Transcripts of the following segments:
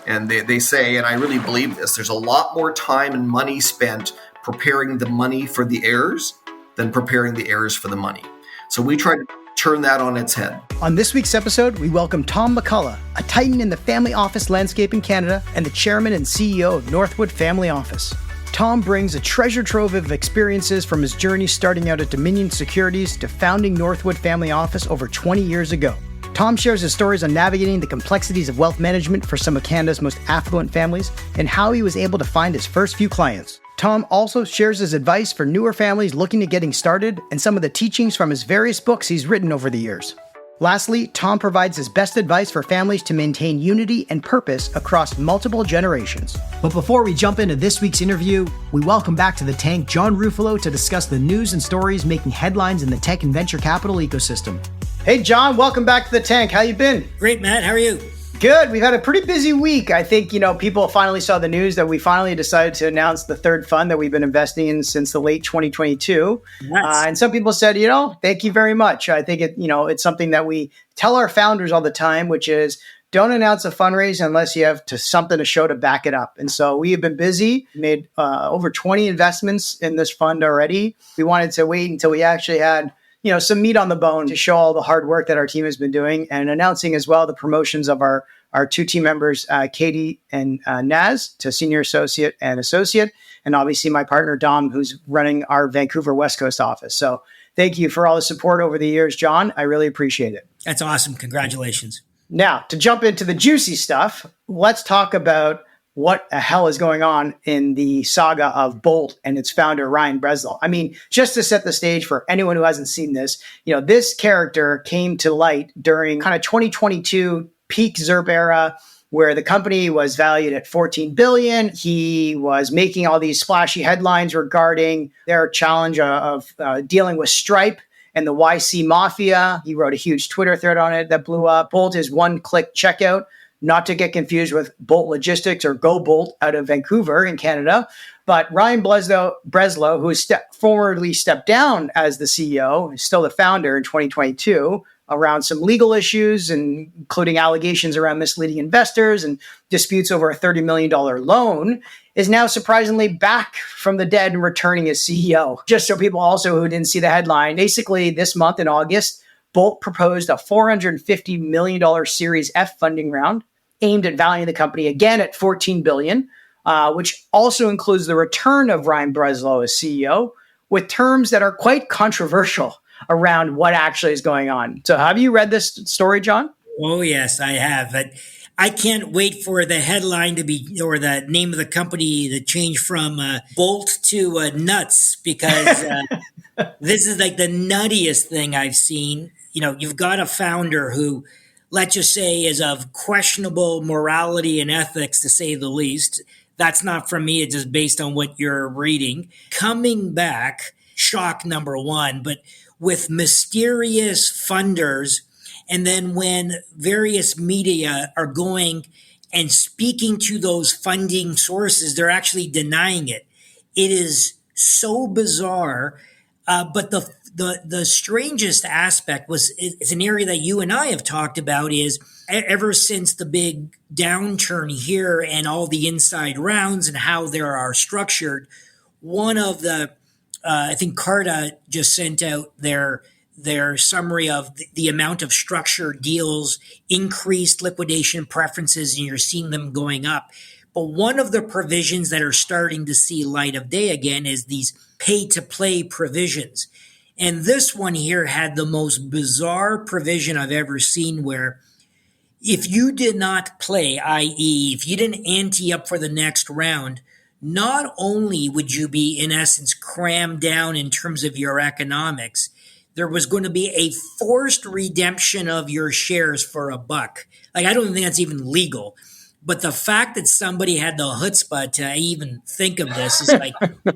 And they say, and I really believe this, there's a lot more time and money spent preparing the money for the heirs than preparing the heirs for the money. So we try to turn that on its head. On this week's episode, we welcome Tom McCullough, a titan in the family office landscape in Canada and the chairman and CEO of Northwood Family Office. Tom brings a treasure trove of experiences from his journey starting out at Dominion Securities to founding Northwood Family Office over 20 years ago. Tom shares his stories on navigating the complexities of wealth management for some of Canada's most affluent families and how he was able to find his first few clients. Tom also shares his advice for newer families looking at getting started and some of the teachings from his various books he's written over the years. Lastly, Tom provides his best advice for families to maintain unity and purpose across multiple generations. But before we jump into this week's interview, we welcome back to the tank John Ruffalo to discuss the news and stories making headlines in the tech and venture capital ecosystem. Hey John, welcome back to the tank. How you been? Great, Matt. How are you? Good. We've had a pretty busy week. I think, people finally saw the news that we finally decided to announce the third fund that we've been investing in since the late 2022. Nice. And some people said, thank you very much. I think it's something that we tell our founders all the time, which is don't announce a fundraise unless you have something to show to back it up. And so we have been busy, made over 20 investments in this fund already. We wanted to wait until we actually had some meat on the bone to show all the hard work that our team has been doing and announcing as well the promotions of our two team members, Katie and Naz, to senior associate and associate. And obviously my partner, Dom, who's running our Vancouver West Coast office. So thank you for all the support over the years, John. I really appreciate it. That's awesome. Congratulations. Now, to jump into the juicy stuff, let's talk about what the hell is going on in the saga of Bolt and its founder, Ryan Breslow. I mean, just to set the stage for anyone who hasn't seen this, this character came to light during kind of 2022 peak ZERP era, where the company was valued at $14 billion. He was making all these splashy headlines regarding their challenge of dealing with Stripe and the YC Mafia. He wrote a huge Twitter thread on it that blew up. Bolt is one-click checkout, not to get confused with Bolt Logistics or Go Bolt out of Vancouver in Canada. But Ryan Breslow, who has formerly stepped down as the CEO, is still the founder in 2022, around some legal issues, including allegations around misleading investors and disputes over a $30 million loan, is now surprisingly back from the dead and returning as CEO. Just so people also who didn't see the headline, basically this month in August, Bolt proposed a $450 million Series F funding round aimed at valuing the company again at $14 billion, which also includes the return of Ryan Breslow as CEO, with terms that are quite controversial around what actually is going on. So have you read this story, John? Oh, yes, I have. But I can't wait for the headline to be, or the name of the company to change from Bolt to Nuts, because this is like the nuttiest thing I've seen. You've got a founder who, let's just say, is of questionable morality and ethics, to say the least. That's not from me. It's just based on what you're reading. Coming back, shock number one, but with mysterious funders. And then when various media are going and speaking to those funding sources, they're actually denying it. It is so bizarre. But the strangest aspect was, it's an area that you and I have talked about, is ever since the big downturn here and all the inside rounds and how they are structured, one of the, I think Carta just sent out their summary of the amount of structured deals, increased liquidation preferences, and you're seeing them going up. But one of the provisions that are starting to see light of day again is these pay-to-play provisions. And this one here had the most bizarre provision I've ever seen, where if you did not play, i.e., if you didn't ante up for the next round, not only would you be, in essence, crammed down in terms of your economics, there was going to be a forced redemption of your shares for $1. Like, I don't think that's even legal. But the fact that somebody had the chutzpah to even think of this is like,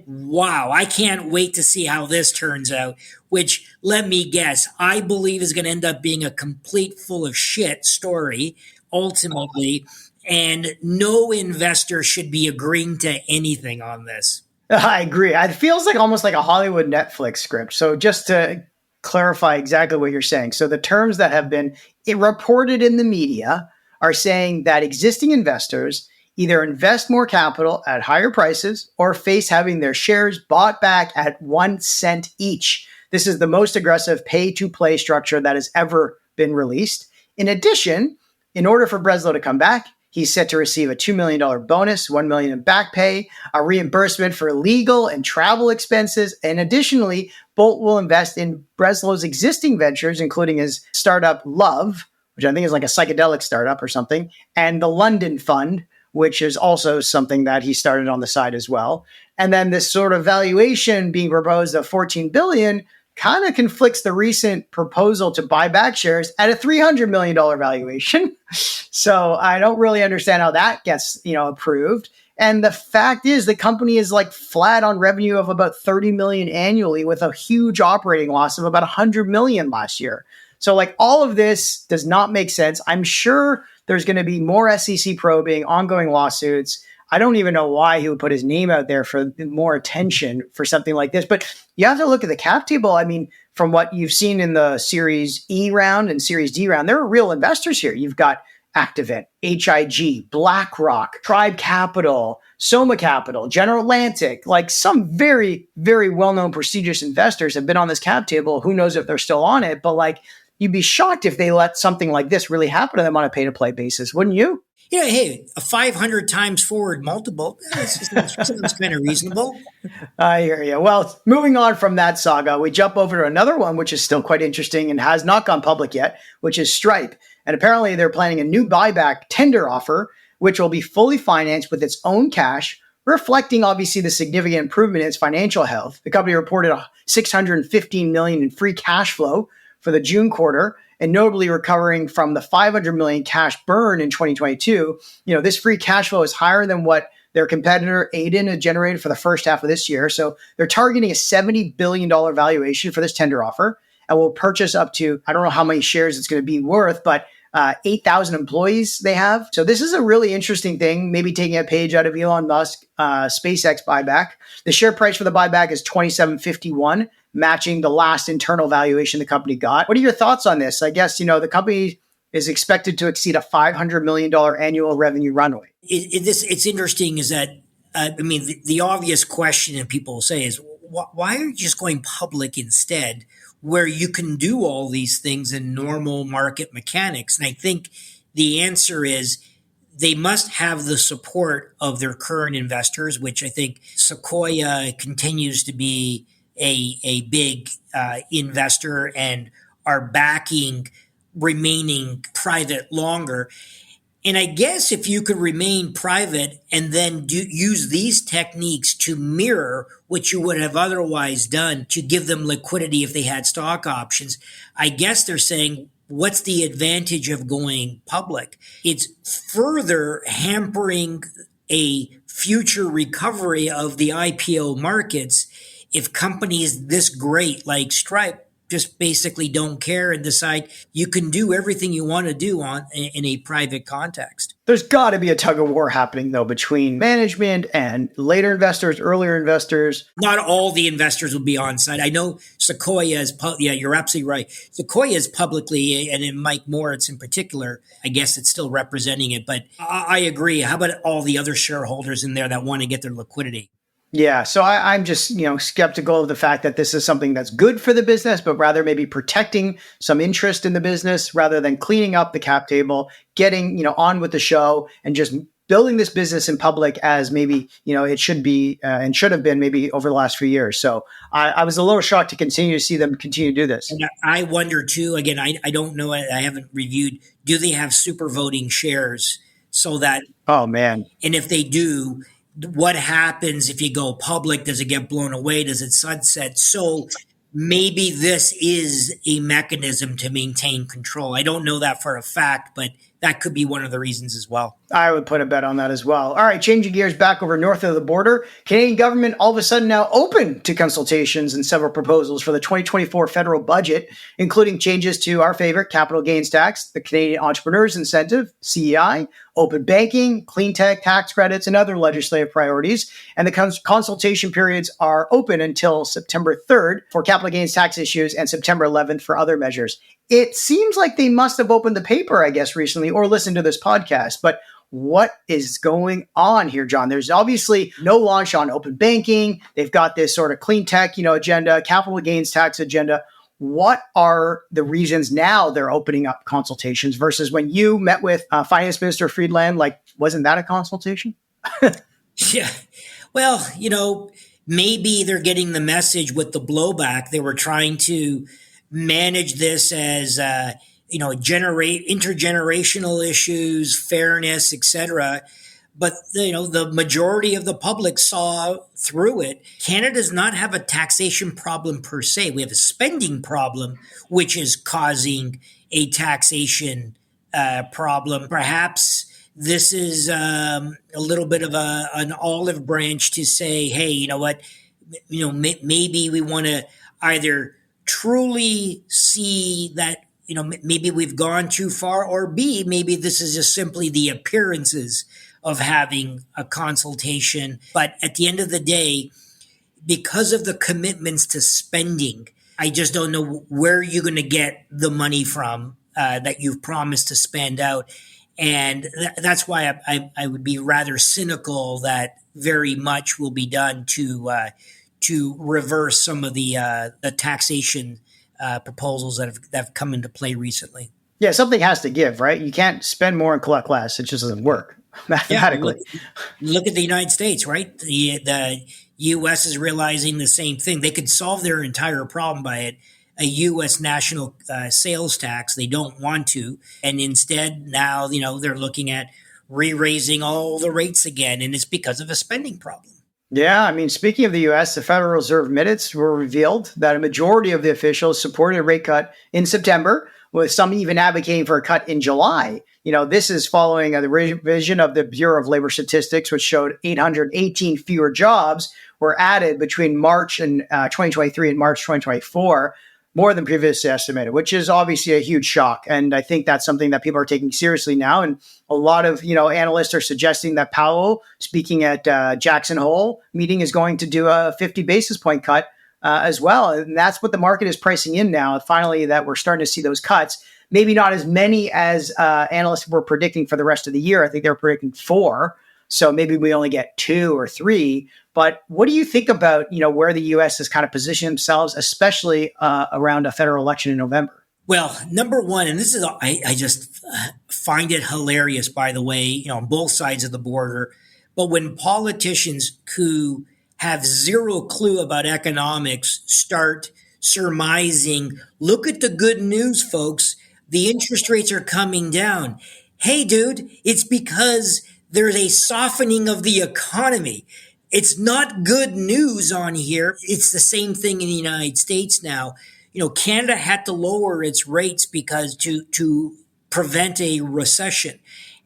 wow, I can't wait to see how this turns out, which, let me guess, I believe is going to end up being a complete full of shit story, ultimately, and no investor should be agreeing to anything on this. I agree. It feels like almost like a Hollywood Netflix script. So just to clarify exactly what you're saying. So the terms that have been reported in the media are saying that existing investors either invest more capital at higher prices or face having their shares bought back at 1 cent each. This is the most aggressive pay-to-play structure that has ever been released. In addition, in order for Breslow to come back, he's set to receive a $2 million bonus, $1 million in back pay, a reimbursement for legal and travel expenses, and additionally, Bolt will invest in Breslow's existing ventures, including his startup Love, which I think is like a psychedelic startup or something, and the London Fund, which is also something that he started on the side as well. And then this sort of valuation being proposed of $14 billion kind of conflicts the recent proposal to buy back shares at a $300 million valuation. So I don't really understand how that gets, approved. And the fact is the company is like flat on revenue of about 30 million annually with a huge operating loss of about 100 million last year. So like all of this does not make sense. I'm sure there's going to be more SEC probing, ongoing lawsuits. I don't even know why he would put his name out there for more attention for something like this. But you have to look at the cap table. I mean, from what you've seen in the Series E round and Series D round, there are real investors here. You've got Activent, HIG, BlackRock, Tribe Capital, Soma Capital, General Atlantic, like some very, very well-known prestigious investors have been on this cap table. Who knows if they're still on it, but like you'd be shocked if they let something like this really happen to them on a pay-to-play basis, wouldn't you? Yeah, hey, a 500 times forward multiple, sounds kind of reasonable. I hear you. Well, moving on from that saga, we jump over to another one, which is still quite interesting and has not gone public yet, which is Stripe. And apparently they're planning a new buyback tender offer, which will be fully financed with its own cash, reflecting obviously the significant improvement in its financial health. The company reported $615 million in free cash flow for the June quarter, and notably recovering from the $500 million cash burn in 2022. This free cash flow is higher than what their competitor Aiden had generated for the first half of this year. So they're targeting a $70 billion valuation for this tender offer, and will purchase up to, I don't know how many shares it's going to be worth, but 8,000 employees they have. So this is a really interesting thing, maybe taking a page out of Elon Musk SpaceX buyback. The share price for the buyback is $27.51, matching the last internal valuation the company got. What are your thoughts on this? I guess, the company is expected to exceed a $500 million annual revenue runway. It's interesting is that, the obvious question that people say is, why are you just going public instead, where you can do all these things in normal market mechanics? And I think the answer is they must have the support of their current investors, which I think Cohere continues to be a big investor and are backing remaining private longer. And I guess if you could remain private and then use these techniques to mirror what you would have otherwise done to give them liquidity if they had stock options, I guess they're saying, what's the advantage of going public? It's further hampering a future recovery of the IPO markets if companies this great like Stripe just basically don't care and decide you can do everything you want to do in a private context. There's got to be a tug of war happening, though, between management and later investors, earlier investors. Not all the investors will be on site. I know Cohere is, you're absolutely right. Cohere is publicly, and in Mike Moritz in particular, I guess it's still representing it. But I agree. How about all the other shareholders in there that want to get their liquidity? Yeah, so I'm just, skeptical of the fact that this is something that's good for the business, but rather maybe protecting some interest in the business rather than cleaning up the cap table, getting, on with the show and just building this business in public as maybe, it should be and should have been maybe over the last few years. So I was a little shocked to continue to see them continue to do this. And I wonder too, again, I don't know, I haven't reviewed, do they have super voting shares so that, oh man. And if they do, what happens if you go public? Does it get blown away? Does it sunset? So maybe this is a mechanism to maintain control. I don't know that for a fact, but that could be one of the reasons as well. I would put a bet on that as well. All right, changing gears back over north of the border. Canadian government all of a sudden now open to consultations and several proposals for the 2024 federal budget, including changes to our favorite capital gains tax, the Canadian Entrepreneurs Incentive, CEI, open banking, clean tech tax credits, and other legislative priorities. And the consultation periods are open until September 3rd for capital gains tax issues and September 11th for other measures. It seems like they must have opened the paper, I guess, recently or listened to this podcast. But what is going on here, John? There's obviously no launch on open banking. They've got this sort of clean tech, agenda, capital gains tax agenda. What are the reasons now they're opening up consultations versus when you met with Finance Minister Friedland? Like, wasn't that a consultation? Yeah. Well, maybe they're getting the message with the blowback. They were trying to manage this as, generate intergenerational issues, fairness, etc. But the majority of the public saw through it. Canada does not have a taxation problem per se. We have a spending problem, which is causing a taxation problem. Perhaps this is a little bit of an olive branch to say, hey, you know what? Maybe we want to either truly see that maybe we've gone too far, or B, maybe this is just simply the appearances of having a consultation. But at the end of the day, because of the commitments to spending, I just don't know where you're going to get the money from that you've promised to spend out. And that's why I would be rather cynical that very much will be done to reverse some of the taxation proposals that have come into play recently. Yeah, something has to give, right? You can't spend more and collect less. It just doesn't work mathematically. Yeah, look at the United States, right? The U.S. is realizing the same thing. They could solve their entire problem by a U.S. national sales tax. They don't want to. And instead, now, they're looking at re-raising all the rates again. And it's because of a spending problem. Yeah, I mean, speaking of the U.S., the Federal Reserve minutes were revealed that a majority of the officials supported a rate cut in September, with some even advocating for a cut in July. This is following the revision of the Bureau of Labor Statistics, which showed 818 fewer jobs were added between March and 2023 and March 2024, more than previously estimated, which is obviously a huge shock. And I think that's something that people are taking seriously now. And a lot of, analysts are suggesting that Powell, speaking at Jackson Hole meeting, is going to do a 50 basis point cut as well. And that's what the market is pricing in now. Finally, that we're starting to see those cuts. Maybe not as many as analysts were predicting for the rest of the year. I think they're predicting 4. So maybe we only get 2 or 3. But what do you think about, where the U.S. has kind of positioned themselves, especially around a federal election in November? Well, number one, and this is, I just find it hilarious, by the way, on both sides of the border. But when politicians who have zero clue about economics start surmising, look at the good news, folks, the interest rates are coming down. Hey, dude, it's because there's a softening of the economy. It's not good news on here. It's the same thing in the United States now. Canada had to lower its rates because to prevent a recession.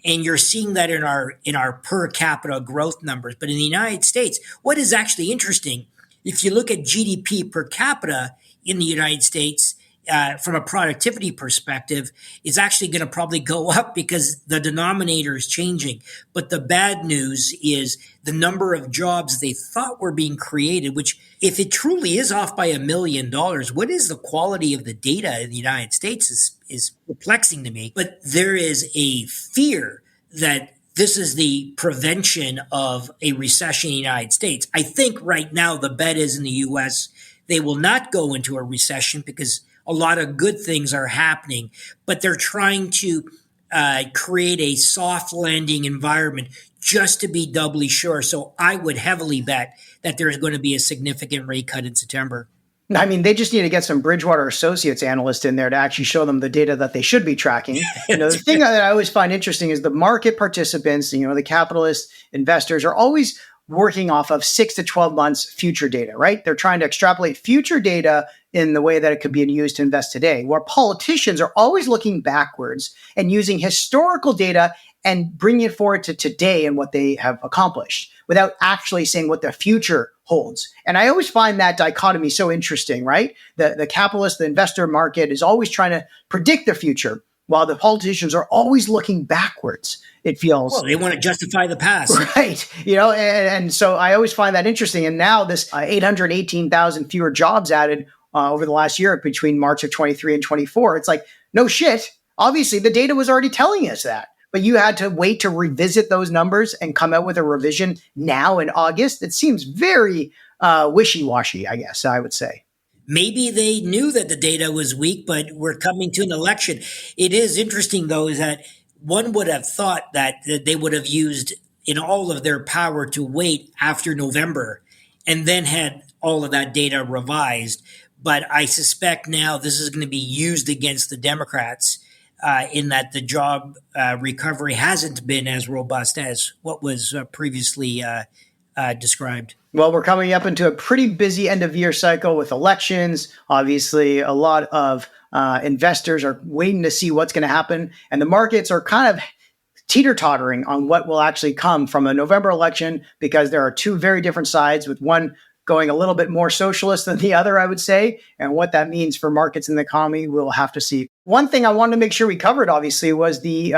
And you're seeing that in our per capita growth numbers. But in the United States, what is actually interesting, if you look at GDP per capita in the United States, from a productivity perspective, is actually going to probably go up because the denominator is changing. But the bad news is the number of jobs they thought were being created, which if it truly is off by $1 million, what is the quality of the data in the United States is perplexing to me. But there is a fear that this is the prevention of a recession in the United States. I think right now the bet is in the U.S. they will not go into a recession because a lot of good things are happening, but they're trying to create a soft landing environment just to be doubly sure. So I would heavily bet that there's going to be a significant rate cut in September. I mean, they just need to get some Bridgewater Associates analysts in there to actually show them the data that they should be tracking. The thing that I always find interesting is the market participants, the capitalist investors are always working off of 6 to 12 months future data, right? They're trying to extrapolate future data in the way that it could be used to invest today, where politicians are always looking backwards and using historical data and bringing it forward to today and what they have accomplished without actually saying what the future holds. And I always find that dichotomy so interesting, right? The capitalist, the investor market is always trying to predict the future, while the politicians are always looking backwards, it feels. Well, they want to justify the past. Right. And so I always find that interesting. And now this 818,000 fewer jobs added over the last year between March of 23 and 24. It's like, no shit. Obviously, the data was already telling us that. But you had to wait to revisit those numbers and come out with a revision now in August. It seems very wishy-washy, I guess I would say. Maybe they knew that the data was weak, but we're coming to an election. It is interesting, though, is that one would have thought that they would have used in all of their power to wait after November and then had all of that data revised. But I suspect now this is going to be used against the Democrats in that the job recovery hasn't been as robust as what was previously described. Well, we're coming up into a pretty busy end of year cycle with elections. Obviously, a lot of investors are waiting to see what's going to happen. And the markets are kind of teeter-tottering on what will actually come from a November election, because there are two very different sides, with one going a little bit more socialist than the other, I would say. And what that means for markets and the economy, we'll have to see. One thing I wanted to make sure we covered, obviously, was the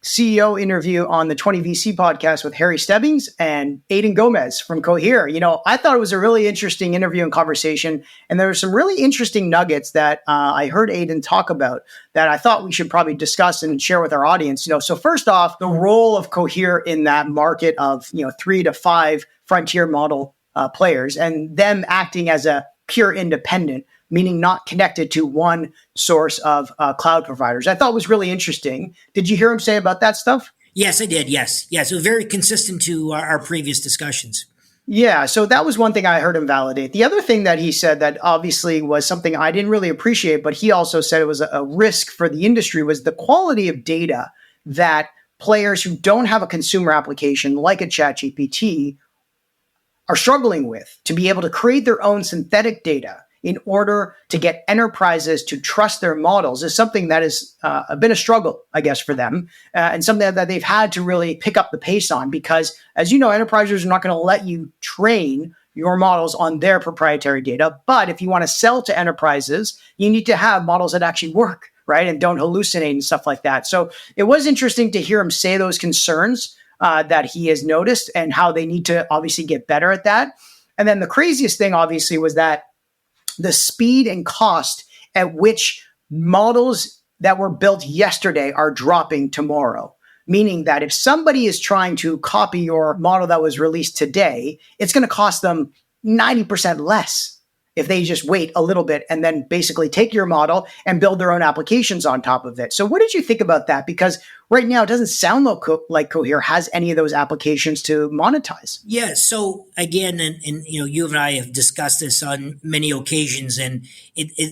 CEO interview on the 20 VC podcast with Harry Stebbings and Aiden Gomez from Cohere. You know, I thought it was a really interesting interview and conversation. And there were some really interesting nuggets that I heard Aiden talk about that I thought we should probably discuss and share with our audience. You know, so first off, the role of Cohere in that market of, 3 to 5 frontier model players, and them acting as a pure independent, meaning not connected to one source of cloud providers. I thought was really interesting. Did you hear him say about that stuff? Yes, I did. Yes. It was very consistent to our previous discussions. Yeah, so that was one thing I heard him validate. The other thing that he said that obviously was something I didn't really appreciate, but he also said it was a risk for the industry, was the quality of data that players who don't have a consumer application like a ChatGPT are struggling with, to be able to create their own synthetic data in order to get enterprises to trust their models, is something that has been a struggle, I guess, for them, and something that they've had to really pick up the pace on, because, as you know, enterprises are not going to let you train your models on their proprietary data. But if you want to sell to enterprises, you need to have models that actually work, right, and don't hallucinate and stuff like that. So it was interesting to hear him say those concerns that he has noticed, and how they need to obviously get better at that. And then the craziest thing, obviously, was that the speed and cost at which models that were built yesterday are dropping tomorrow. Meaning that if somebody is trying to copy your model that was released today, it's going to cost them 90% less if they just wait a little bit and then basically take your model and build their own applications on top of it. So what did you think about that? Because right now it doesn't sound like Cohere has any of those applications to monetize. Yeah. So again, and you and I have discussed this on many occasions, and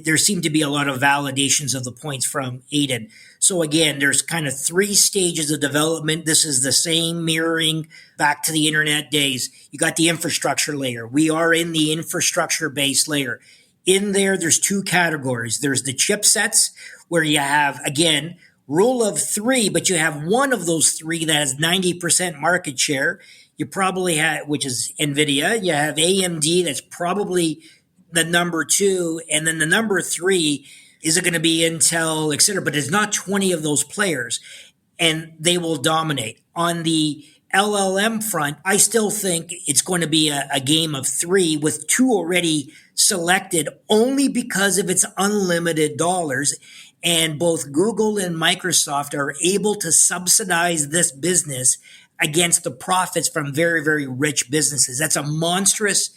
there seem to be a lot of validations of the points from Aiden. So again, there's kind of 3 stages of development. This is the same mirroring back to the internet days. You got the infrastructure layer. We are in the infrastructure-based layer. In there's 2 categories. There's the chipsets, where you have, again, rule of 3, but you have one of those 3 that has 90% market share. You probably have, which is NVIDIA. You have AMD, that's probably the number 2. And then the number 3, is it going to be Intel, et cetera? But there's not 20 of those players, and they will dominate. On the LLM front, I still think it's going to be a game of 3 with 2 already selected, only because of its unlimited dollars. And both Google and Microsoft are able to subsidize this business against the profits from very, very rich businesses. That's a monstrous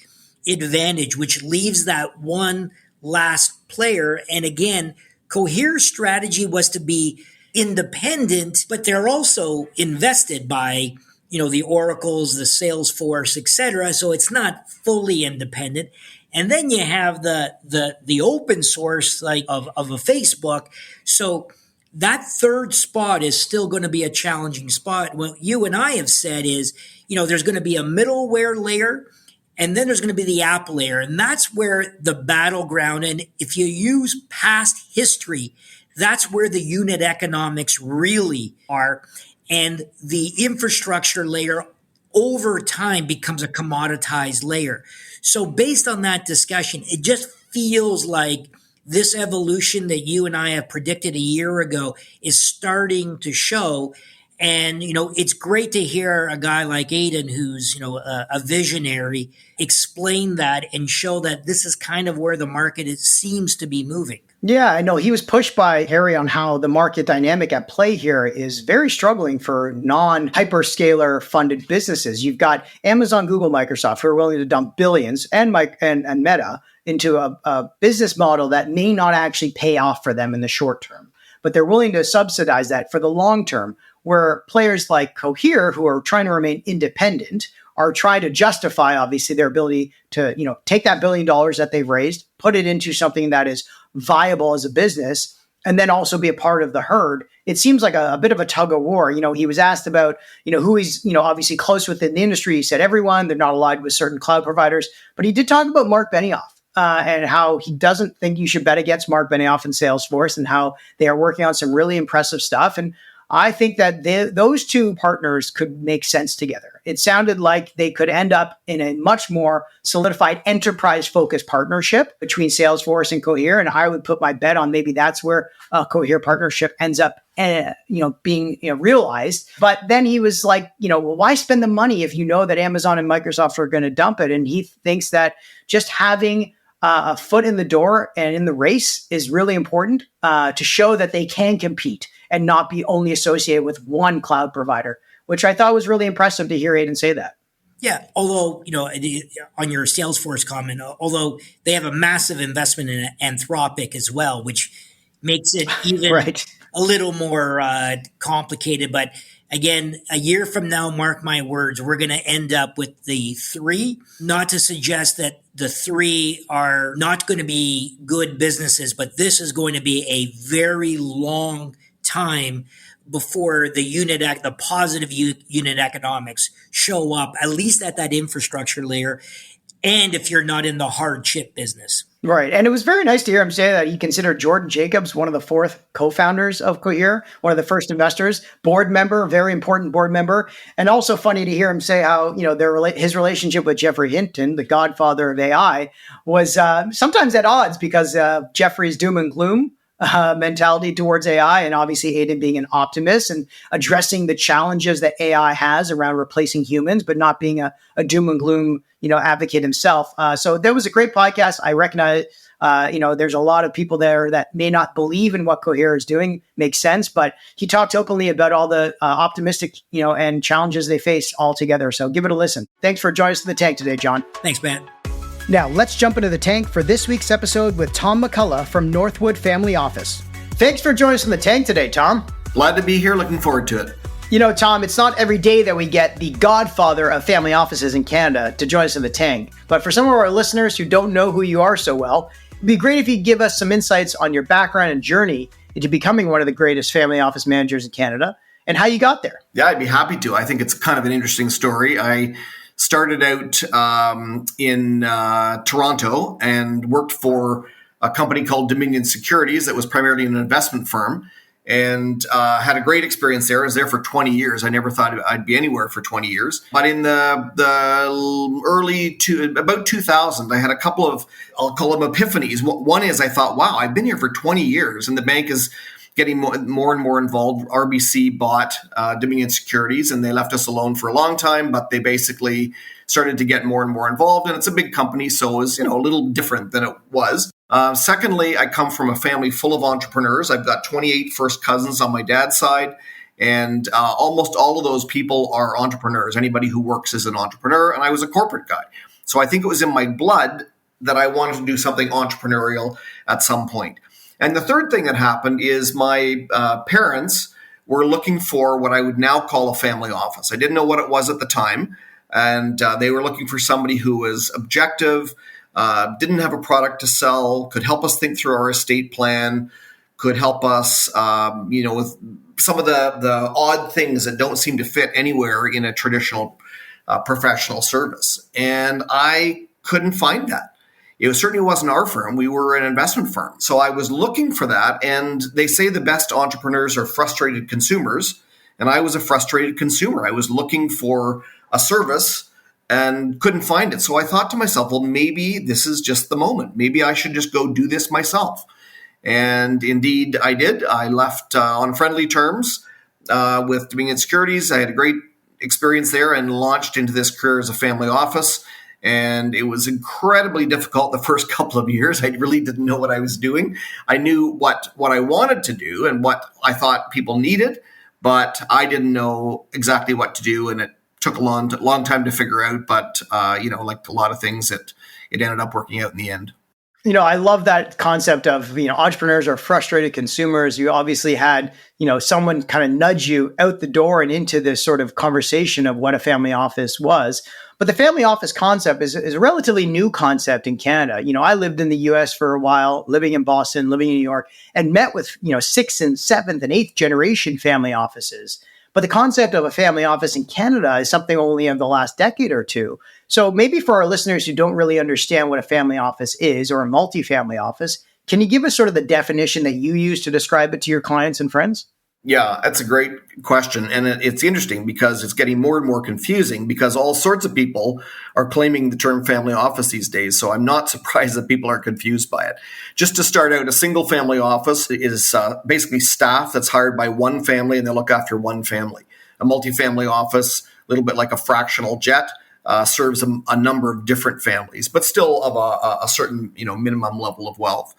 advantage, which leaves that one last player. And again, Cohere's strategy was to be independent, but they're also invested by, the Oracles, the Salesforce, et cetera. So it's not fully independent. And then you have the open source like of a Facebook. So that third spot is still going to be a challenging spot. What you and I have said is, there's going to be a middleware layer, and then there's going to be the app layer. And that's where the battleground, and if you use past history, that's where the unit economics really are. And the infrastructure layer over time becomes a commoditized layer. So based on that discussion, it just feels like this evolution that you and I have predicted a year ago is starting to show. And, it's great to hear a guy like Aiden, who's, a visionary, explain that and show that this is kind of where the market seems to be moving. Yeah, I know. He was pushed by Harry on how the market dynamic at play here is very struggling for non-hyperscaler funded businesses. You've got Amazon, Google, Microsoft, who are willing to dump billions, and Meta into a business model that may not actually pay off for them in the short term. But they're willing to subsidize that for the long term, where players like Cohere, who are trying to remain independent, are trying to justify, obviously, their ability to, take that $1 billion that they've raised, put it into something that is viable as a business, and then also be a part of the herd. It seems like a bit of a tug of war. He was asked about, who he's, obviously close within the industry. He said everyone, they're not aligned with certain cloud providers, but he did talk about Mark Benioff. And how he doesn't think you should bet against Mark Benioff and Salesforce, and how they are working on some really impressive stuff. And I think that those two partners could make sense together. It sounded like they could end up in a much more solidified enterprise-focused partnership between Salesforce and Cohere. And I would put my bet on maybe that's where a Cohere partnership ends up, being realized. But then he was like, well, why spend the money if you know that Amazon and Microsoft are going to dump it? And he thinks that just having a foot in the door and in the race is really important to show that they can compete and not be only associated with one cloud provider, which I thought was really impressive to hear Aiden say that. Yeah, although, on your Salesforce comment, although they have a massive investment in Anthropic as well, which makes it even right. a little more complicated. But again, a year from now, mark my words, we're going to end up with the three. Not to suggest that the three are not going to be good businesses, but this is going to be a very long time before the positive unit economics show up, at least at that infrastructure layer. And if you're not in the hard chip business. Right. And it was very nice to hear him say that he considered Jordan Jacobs one of the fourth co-founders of Cohere, one of the first investors, board member, very important board member. And also funny to hear him say how, his relationship with Geoffrey Hinton, the godfather of AI, was sometimes at odds because Jeffrey's doom and gloom mentality towards AI, and obviously Aiden being an optimist and addressing the challenges that AI has around replacing humans, but not being a doom and gloom, advocate himself. So there was a great podcast. I recognize, there's a lot of people there that may not believe in what Cohere is doing. Makes sense, but he talked openly about all the optimistic, and challenges they face all together. So give it a listen. Thanks for joining us in the tank today, John. Thanks, Matt. Now, let's jump into the tank for this week's episode with Tom McCullough from Northwood Family Office. Thanks for joining us in the tank today, Tom. Glad to be here. Looking forward to it. Tom, it's not every day that we get the godfather of family offices in Canada to join us in the tank. But for some of our listeners who don't know who you are so well, it'd be great if you give us some insights on your background and journey into becoming one of the greatest family office managers in Canada and how you got there. Yeah, I'd be happy to. I think it's kind of an interesting story. I started out in Toronto and worked for a company called Dominion Securities that was primarily an investment firm, and had a great experience there. I was there for 20 years. I never thought I'd be anywhere for 20 years. But in the about 2000, I had a couple of, I'll call them epiphanies. One is I thought, wow, I've been here for 20 years and the bank is getting more and more involved. RBC bought Dominion Securities, and they left us alone for a long time, but they basically started to get more and more involved. And it's a big company, so it was a little different than it was. Secondly, I come from a family full of entrepreneurs. I've got 28 first cousins on my dad's side, and almost all of those people are entrepreneurs. Anybody who works is an entrepreneur, and I was a corporate guy. So I think it was in my blood that I wanted to do something entrepreneurial at some point. And the third thing that happened is my parents were looking for what I would now call a family office. I didn't know what it was at the time. And they were looking for somebody who was objective, didn't have a product to sell, could help us think through our estate plan, could help us, with some of the odd things that don't seem to fit anywhere in a traditional professional service. And I couldn't find that. It certainly wasn't our firm. We were an investment firm. So I was looking for that. And they say the best entrepreneurs are frustrated consumers. And I was a frustrated consumer. I was looking for a service and couldn't find it. So I thought to myself, well, maybe this is just the moment. Maybe I should just go do this myself. And indeed, I did. I left on friendly terms, with Dominion Securities. I had a great experience there and launched into this career as a family office. And it was incredibly difficult the first couple of years. I really didn't know what I was doing. I knew what I wanted to do and what I thought people needed, but I didn't know exactly what to do. And it took a long time to figure out. But, like a lot of things, it ended up working out in the end. I love that concept of, entrepreneurs are frustrated consumers. You obviously had, someone kind of nudge you out the door and into this sort of conversation of what a family office was. But the family office concept is a relatively new concept in Canada. I lived in the US for a while, living in Boston, living in New York, and met with, 6th and 7th and 8th generation family offices. But the concept of a family office in Canada is something only of the last decade or two. So maybe for our listeners who don't really understand what a family office is or a multifamily office, can you give us sort of the definition that you use to describe it to your clients and friends? Yeah, that's a great question. And it's interesting because it's getting more and more confusing because all sorts of people are claiming the term family office these days. So I'm not surprised that people are confused by it. Just to start out, a single family office is basically staff that's hired by one family and they look after one family. A multifamily office, a little bit like a fractional jet, serves a number of different families, but still of a certain minimum level of wealth.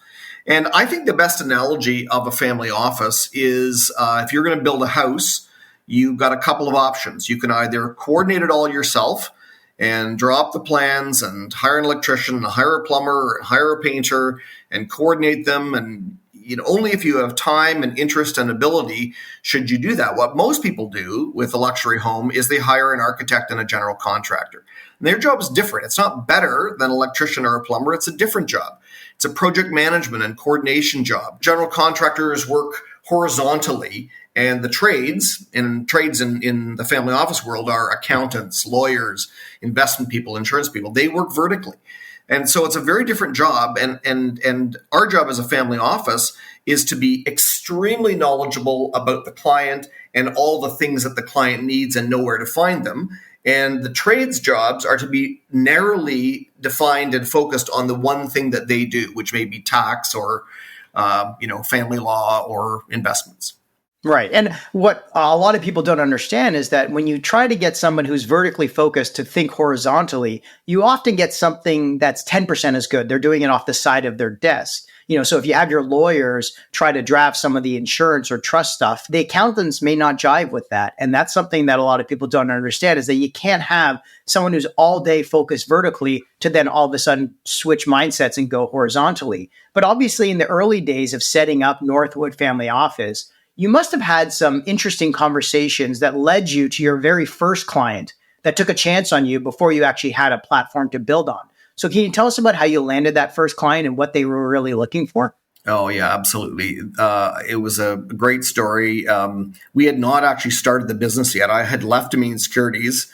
And I think the best analogy of a family office is if you're going to build a house, you've got a couple of options. You can either coordinate it all yourself and draw up the plans and hire an electrician, hire a plumber, hire a painter, and coordinate them. And only if you have time and interest and ability should you do that. What most people do with a luxury home is they hire an architect and a general contractor. And their job is different. It's not better than an electrician or a plumber. It's a different job. It's a project management and coordination job. General contractors work horizontally, and the trades in the family office world are accountants, lawyers, investment people, insurance people. They work vertically. And so it's a very different job. And our job as a family office is to be extremely knowledgeable about the client and all the things that the client needs and know where to find them. And the trades jobs are to be narrowly defined and focused on the one thing that they do, which may be tax or, family law or investments. Right. And what a lot of people don't understand is that when you try to get someone who's vertically focused to think horizontally, you often get something that's 10% as good. They're doing it off the side of their desk. So if you have your lawyers try to draft some of the insurance or trust stuff, the accountants may not jive with that. And that's something that a lot of people don't understand is that you can't have someone who's all day focused vertically to then all of a sudden switch mindsets and go horizontally. But obviously in the early days of setting up Northwood Family Office, you must have had some interesting conversations that led you to your very first client that took a chance on you before you actually had a platform to build on. So can you tell us about how you landed that first client and what they were really looking for? Oh, yeah, absolutely. It was a great story. We had not actually started the business yet. I had left Dominion Securities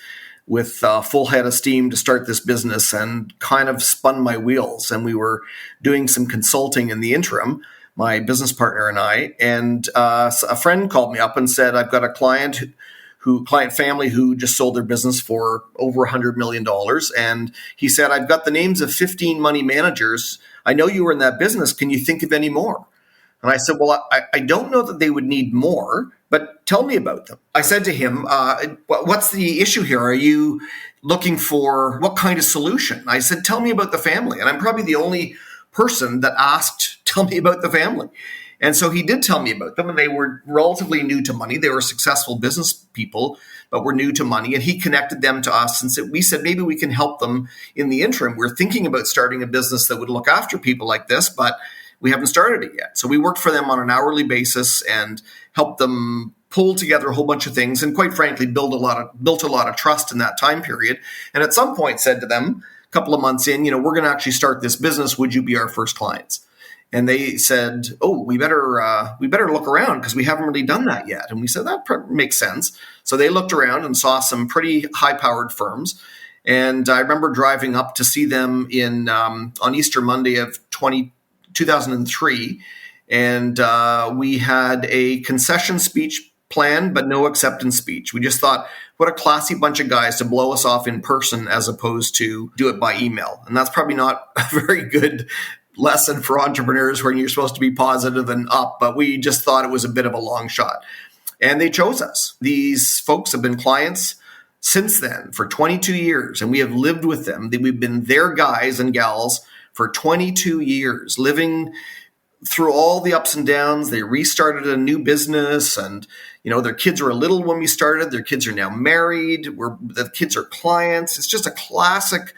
with full head of steam to start this business and kind of spun my wheels. And we were doing some consulting in the interim, my business partner and I. And a friend called me up and said, I've got a client family who just sold their business for over $100 million. And he said, I've got the names of 15 money managers. I know you were in that business. Can you think of any more? And I said, well, I don't know that they would need more, but tell me about them. I said to him, what's the issue here? Are you looking for what kind of solution? I said, tell me about the family. And I'm probably the only person that asked, tell me about the family. And so he did tell me about them, and they were relatively new to money. They were successful business people, but were new to money. And he connected them to us and we said, maybe we can help them in the interim. We're thinking about starting a business that would look after people like this, but we haven't started it yet. So we worked for them on an hourly basis and helped them pull together a whole bunch of things. And quite frankly, built a lot of trust in that time period. And at some point said to them, a couple of months in, we're going to actually start this business. Would you be our first clients? And they said, oh, we better look around because we haven't really done that yet. And we said, that makes sense. So they looked around and saw some pretty high-powered firms. And I remember driving up to see them on Easter Monday of 2003. And we had a concession speech planned, but no acceptance speech. We just thought, what a classy bunch of guys to blow us off in person as opposed to do it by email. And that's probably not a very good lesson for entrepreneurs when you're supposed to be positive and up, but we just thought it was a bit of a long shot. And they chose us. These folks have been clients since then for 22 years, and we have lived with them. We've been their guys and gals for 22 years, living through all the ups and downs. They restarted a new business, and their kids were little when we started. Their kids are now married. The kids are clients. It's just a classic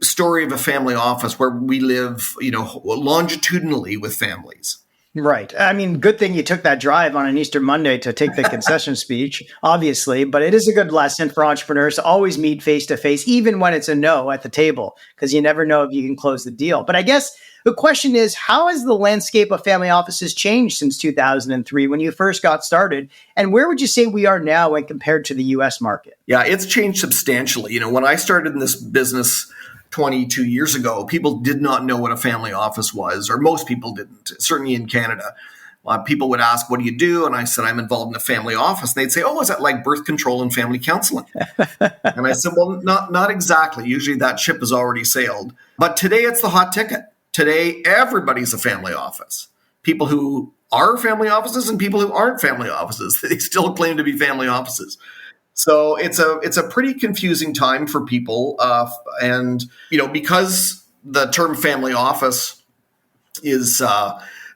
story of a family office where we live, longitudinally with families. Right. I mean, good thing you took that drive on an Easter Monday to take the concession speech, obviously, but it is a good lesson for entrepreneurs to always meet face to face, even when it's a no at the table, because you never know if you can close the deal. But I guess the question is, how has the landscape of family offices changed since 2003 when you first got started? And where would you say we are now when compared to the US market? Yeah, it's changed substantially. When I started in this business 22 years ago, people did not know what a family office was, or most people didn't, certainly in Canada. People would ask, what do you do? And I said, I'm involved in a family office. And they'd say, oh, is that like birth control and family counseling? And I said, well, not exactly. Usually that ship has already sailed. But today it's the hot ticket. Today, everybody's a family office. People who are family offices and people who aren't family offices. They still claim to be family offices. So it's a pretty confusing time for people, and because the term family office is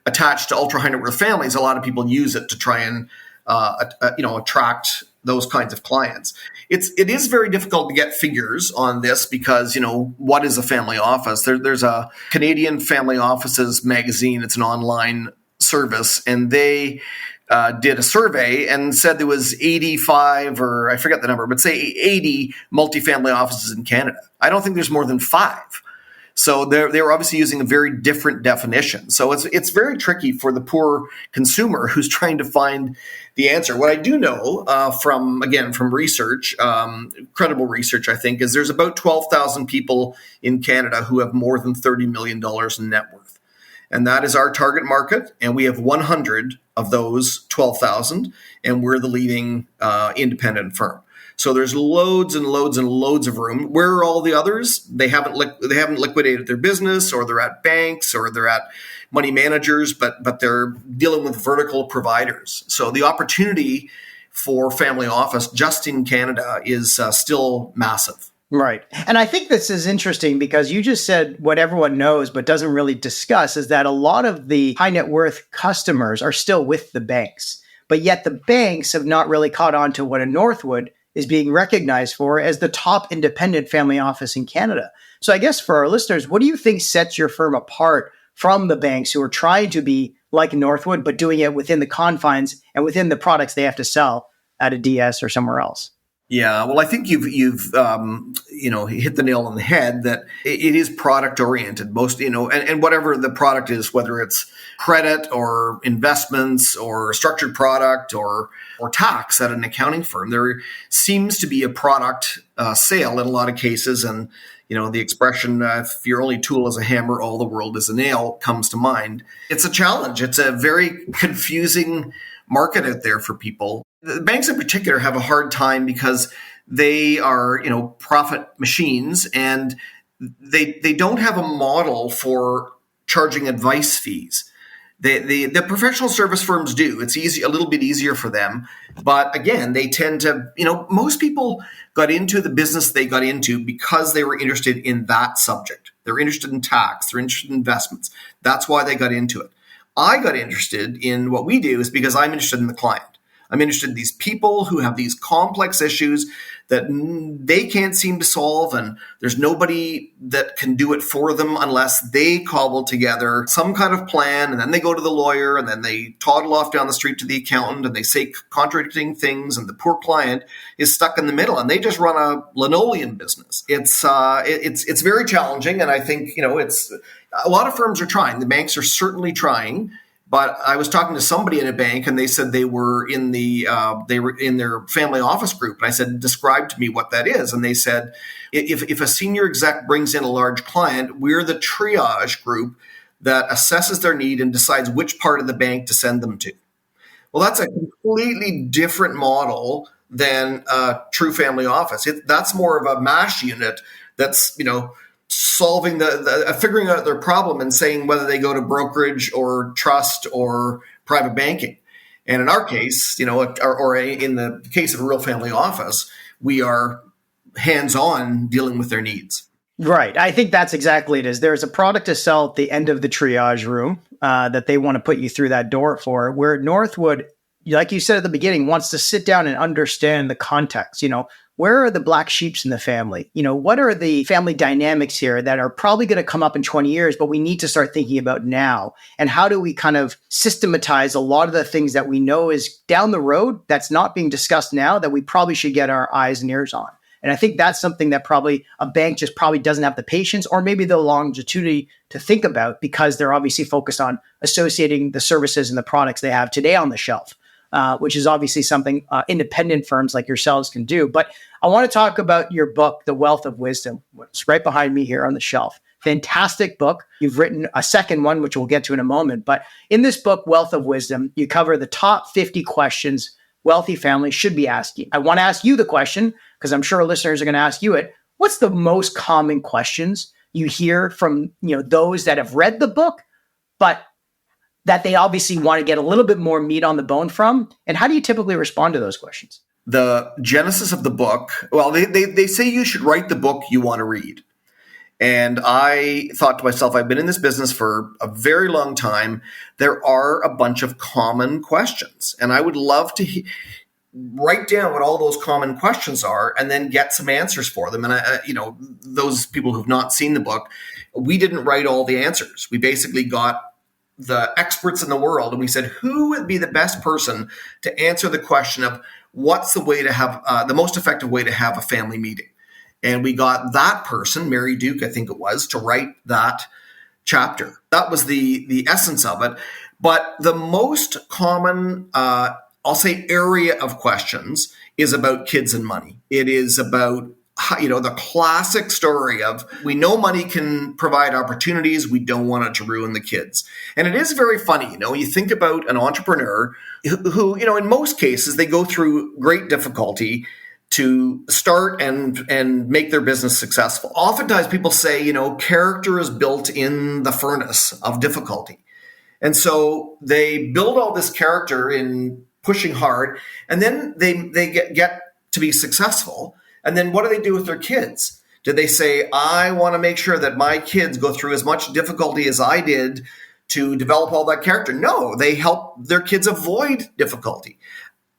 attached to ultra high net worth families, a lot of people use it to try and attract those kinds of clients. It is very difficult to get figures on this because what is a family office? There's a Canadian Family Offices magazine. It's an online service, and they did a survey and said there was 85, or I forget the number, but say 80 multifamily offices in Canada. I don't think there's more than 5. So they were obviously using a very different definition. So it's very tricky for the poor consumer who's trying to find the answer. What I do know from research, credible research, I think, is there's about 12,000 people in Canada who have more than $30 million in net worth. And that is our target market. And we have 100 of those 12,000, and we're the leading independent firm. So there's loads and loads and loads of room. Where are all the others? They haven't liquidated their business, or they're at banks, or they're at money managers, but they're dealing with vertical providers. So the opportunity for family office just in Canada is still massive. Right. And I think this is interesting because you just said what everyone knows but doesn't really discuss is that a lot of the high net worth customers are still with the banks, but yet the banks have not really caught on to what a Northwood is being recognized for as the top independent family office in Canada. So I guess for our listeners, what do you think sets your firm apart from the banks who are trying to be like Northwood, but doing it within the confines and within the products they have to sell at a DS or somewhere else? Yeah, well, I think you've hit the nail on the head that it is product oriented. Most, and whatever the product is, whether it's credit or investments or structured product or tax at an accounting firm, there seems to be a product sale in a lot of cases. And the expression, if your only tool is a hammer, all the world is a nail, comes to mind. It's a challenge. It's a very confusing market out there for people. The banks in particular have a hard time because they are, profit machines, and they don't have a model for charging advice fees. The professional service firms do. It's a little bit easier for them. But again, they tend to, most people got into the business they got into because they were interested in that subject. They're interested in tax. They're interested in investments. That's why they got into it. I got interested in what we do is because I'm interested in the client. I'm interested in these people who have these complex issues that they can't seem to solve, and there's nobody that can do it for them unless they cobble together some kind of plan, and then they go to the lawyer, and then they toddle off down the street to the accountant, and they say contradicting things, and the poor client is stuck in the middle, and they just run a linoleum business. It's very challenging, and I think it's a lot of firms are trying. The banks are certainly trying. But I was talking to somebody in a bank, and they said they were in their family office group. And I said, describe to me what that is. And they said, if a senior exec brings in a large client, we're the triage group that assesses their need and decides which part of the bank to send them to. Well, that's a completely different model than a true family office. That's more of a MASH unit that's, solving figuring out their problem and saying whether they go to brokerage or trust or private banking. And in our case, or in the case of a real family office, we are hands-on dealing with their needs. Right. I think that's exactly it is. There's a product to sell at the end of the triage room that they want to put you through that door for, where Northwood, like you said at the beginning, wants to sit down and understand the context. Where are the black sheeps in the family? What are the family dynamics here that are probably going to come up in 20 years, but we need to start thinking about now? And how do we kind of systematize a lot of the things that we know is down the road that's not being discussed now that we probably should get our eyes and ears on? And I think that's something that probably a bank just probably doesn't have the patience or maybe the longevity to think about, because they're obviously focused on associating the services and the products they have today on the shelf, which is obviously something independent firms like yourselves can do. But I want to talk about your book, The Wealth of Wisdom. It's right behind me here on the shelf. Fantastic book. You've written a second one, which we'll get to in a moment. But in this book, Wealth of Wisdom, you cover the top 50 questions wealthy families should be asking. I want to ask you the question, because I'm sure listeners are going to ask you it. What's the most common questions you hear from those that have read the book, but that they obviously want to get a little bit more meat on the bone from? And how do you typically respond to those questions? The genesis of the book, well, they say you should write the book you want to read. And I thought to myself, I've been in this business for a very long time. There are a bunch of common questions, and I would love to write down what all those common questions are and then get some answers for them. And those people who've not seen the book, we didn't write all the answers. We basically got the experts in the world and we said, who would be the best person to answer the question of what's the way to have the most effective way to have a family meeting? And we got that person, Mary Duke, I think it was, to write that chapter. That was the essence of it. But the most common, I'll say, area of questions is about kids and money. It is about, the classic story of, we know money can provide opportunities. We don't want it to ruin the kids. And it is very funny. You think about an entrepreneur who, in most cases, they go through great difficulty to start and make their business successful. Oftentimes people say, character is built in the furnace of difficulty. And so they build all this character in pushing hard, and then they get to be successful. And then what do they do with their kids? Do they say, I want to make sure that my kids go through as much difficulty as I did to develop all that character? No, they help their kids avoid difficulty.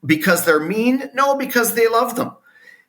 Because they're mean? No, because they love them.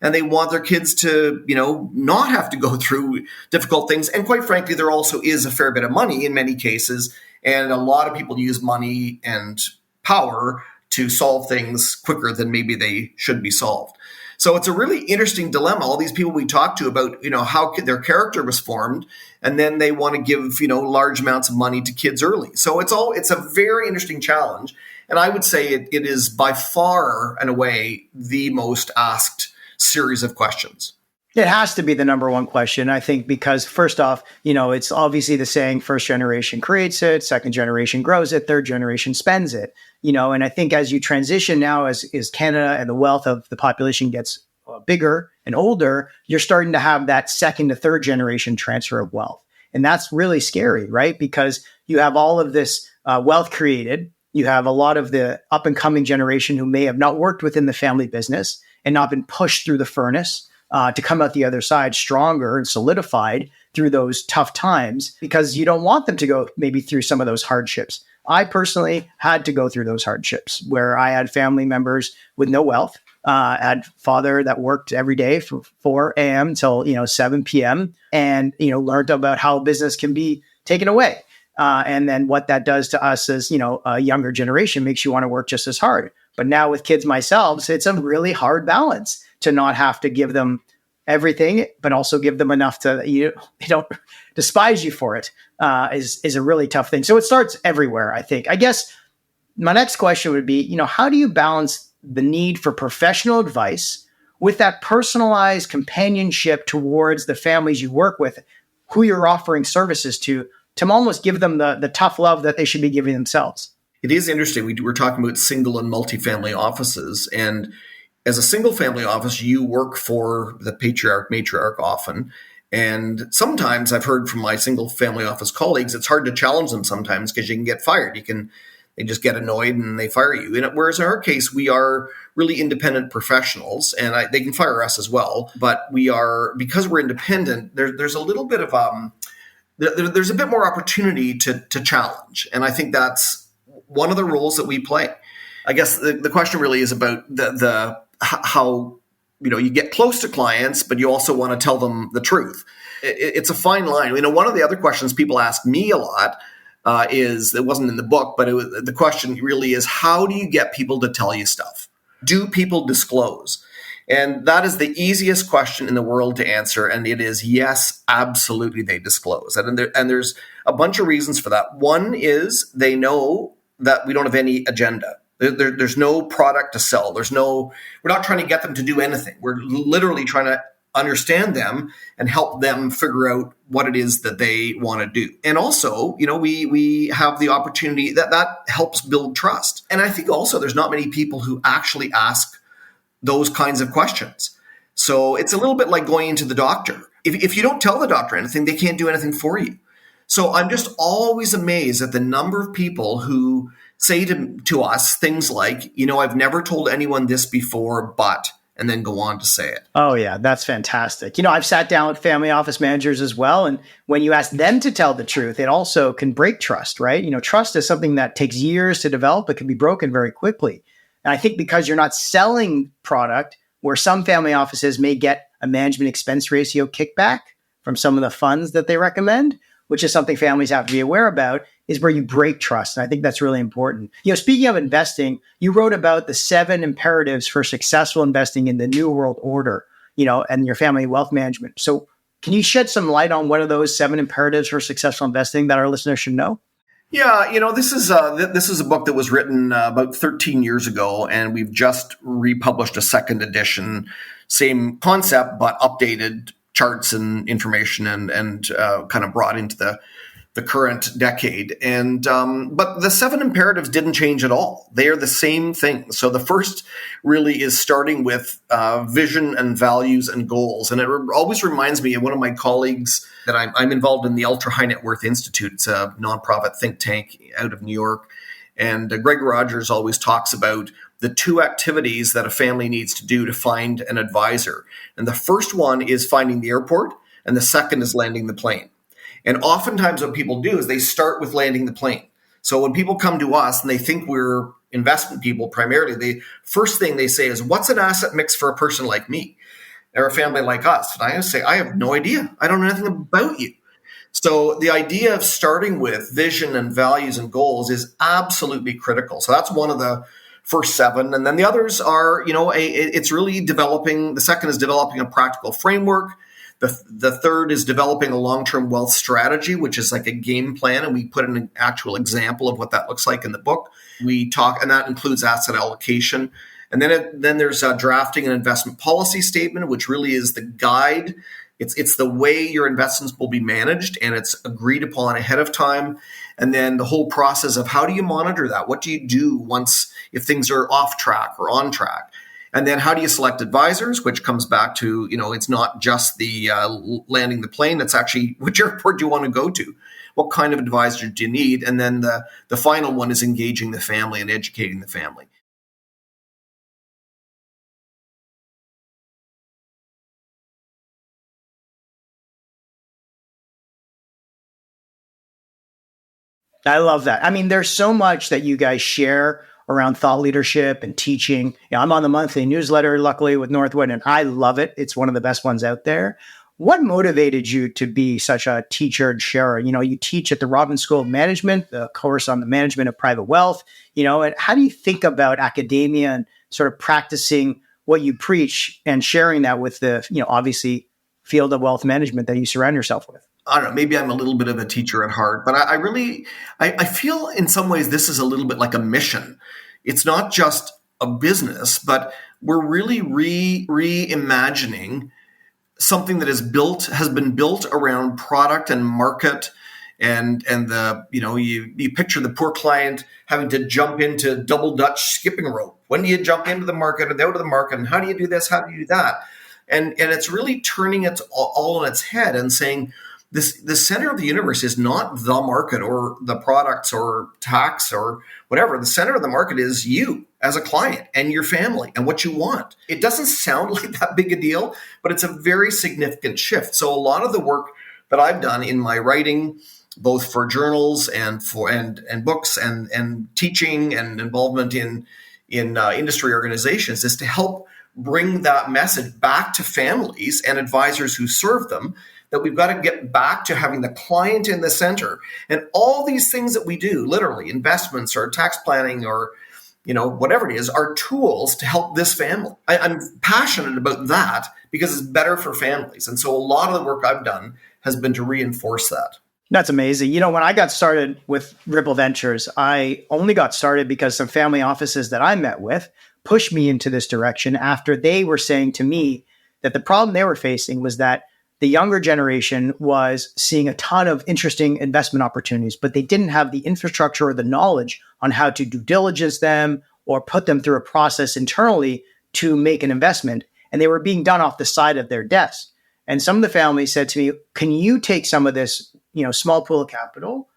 And they want their kids to, not have to go through difficult things. And quite frankly, there also is a fair bit of money in many cases. And a lot of people use money and power to solve things quicker than maybe they should be solved. So it's a really interesting dilemma. All these people we talk to about, how their character was formed, and then they want to give, large amounts of money to kids early. So it's a very interesting challenge. And I would say it is by far and away the most asked series of questions. It has to be the number one question, I think, because first off, it's obviously the saying, first generation creates it, second generation grows it, third generation spends it, and I think as you transition now, as Canada and the wealth of the population gets bigger and older, you're starting to have that second to third generation transfer of wealth. And that's really scary, right? Because you have all of this wealth created. You have a lot of the up and coming generation who may have not worked within the family business and not been pushed through the furnace to come out the other side stronger and solidified through those tough times, because you don't want them to go maybe through some of those hardships. I personally had to go through those hardships where I had family members with no wealth. I had father that worked every day from 4 a.m. till 7 p.m. and learned about how business can be taken away. And then what that does to us as a younger generation makes you want to work just as hard. But now with kids myself, it's a really hard balance to not have to give them everything, but also give them enough to they don't despise you for it. Is a really tough thing. So it starts everywhere, I think. I guess my next question would be, how do you balance the need for professional advice with that personalized companionship towards the families you work with, who you're offering services to almost give them the tough love that they should be giving themselves? It is interesting. We're talking about single and multifamily offices. And as a single family office, you work for the patriarch, matriarch often. And sometimes I've heard from my single family office colleagues, it's hard to challenge them sometimes because you can get fired. They just get annoyed and they fire you. Whereas in our case, we are really independent professionals, and they can fire us as well. But because we're independent, there's a little bit of there's a bit more opportunity to challenge, and I think that's one of the roles that we play. I guess the question really is about the how you get close to clients, but you also want to tell them the truth. It's a fine line. One of the other questions people ask me a lot is, it wasn't in the book, but the question really is, how do you get people to tell you stuff? Do people disclose? And that is the easiest question in the world to answer. And it is, yes, absolutely, they disclose. And there's a bunch of reasons for that. One is they know that we don't have any agenda. There's no product to sell. We're not trying to get them to do anything. We're literally trying to understand them and help them figure out what it is that they want to do. And also, we have the opportunity that helps build trust. And I think also there's not many people who actually ask those kinds of questions. So it's a little bit like going into the doctor. If you don't tell the doctor anything, they can't do anything for you. So I'm just always amazed at the number of people who say to us things like, I've never told anyone this before, but, and then go on to say it. Oh, yeah, that's fantastic. I've sat down with family office managers as well. And when you ask them to tell the truth, it also can break trust, right? Trust is something that takes years to develop. It can be broken very quickly. And I think because you're not selling product, where some family offices may get a management expense ratio kickback from some of the funds that they recommend, which is something families have to be aware about, is where you break trust. And I think that's really important. Speaking of investing, you wrote about the 7 imperatives for successful investing in the New World Order, and your family wealth management. So can you shed some light on what are those 7 imperatives for successful investing that our listeners should know? Yeah, this is a book that was written about 13 years ago, and we've just republished a second edition. Same concept, but updated charts and information and kind of brought into the current decade. And but the 7 imperatives didn't change at all. They are the same thing. So the first really is starting with vision and values and goals. And it always reminds me of one of my colleagues that I'm involved in the Ultra High Net Worth Institute. It's a nonprofit think tank out of New York. And Greg Rogers always talks about the 2 activities that a family needs to do to find an advisor. And the first one is finding the airport, and the second is landing the plane. And oftentimes what people do is they start with landing the plane. So when people come to us and they think we're investment people primarily, the first thing they say is, what's an asset mix for a person like me or a family like us? And I say, I have no idea. I don't know anything about you. So the idea of starting with vision and values and goals is absolutely critical. So that's one of the first 7. And then the others are, it's really developing. The second is developing a practical framework. The third is developing a long-term wealth strategy, which is like a game plan. And we put an actual example of what that looks like in the book. We talk, and that includes asset allocation. And then there's drafting an investment policy statement, which really is the guide. It's the way your investments will be managed, and it's agreed upon ahead of time. And then the whole process of how do you monitor that? What do you do if things are off track or on track? And then how do you select advisors, which comes back to, it's not just the landing the plane. It's actually which airport do you want to go to? What kind of advisor do you need? And then the final one is engaging the family and educating the family. I love that. I mean, there's so much that you guys share around thought leadership and teaching. I'm on the monthly newsletter, luckily, with Northwood, and I love it. It's one of the best ones out there. What motivated you to be such a teacher and sharer? You teach at the Robbins School of Management, the course on the management of private wealth, and how do you think about academia and sort of practicing what you preach and sharing that with the, obviously field of wealth management that you surround yourself with? I don't know, maybe I'm a little bit of a teacher at heart, but I feel in some ways this is a little bit like a mission. It's not just a business, but we're really reimagining something that has been built around product and market, and you picture the poor client having to jump into double Dutch skipping rope. When do you jump into the market and out of the market, and how do you do this? How do you do that? And it's really turning it all on its head and saying, the center of the universe is not the market or the products or tax or whatever. The center of the market is you as a client and your family and what you want. It doesn't sound like that big a deal, but it's a very significant shift. So a lot of the work that I've done in my writing, both for journals and books and teaching and involvement in industry organizations, is to help bring that message back to families and advisors who serve them, that we've got to get back to having the client in the center. And all these things that we do, literally investments or tax planning or whatever it is, are tools to help this family. I'm passionate about that because it's better for families. And so a lot of the work I've done has been to reinforce that. That's amazing. When I got started with Ripple Ventures, I only got started because some family offices that I met with pushed me into this direction after they were saying to me that the problem they were facing was that the younger generation was seeing a ton of interesting investment opportunities, but they didn't have the infrastructure or the knowledge on how to due diligence them or put them through a process internally to make an investment. And they were being done off the side of their desk. And some of the families said to me, can you take some of this, small pool of capital,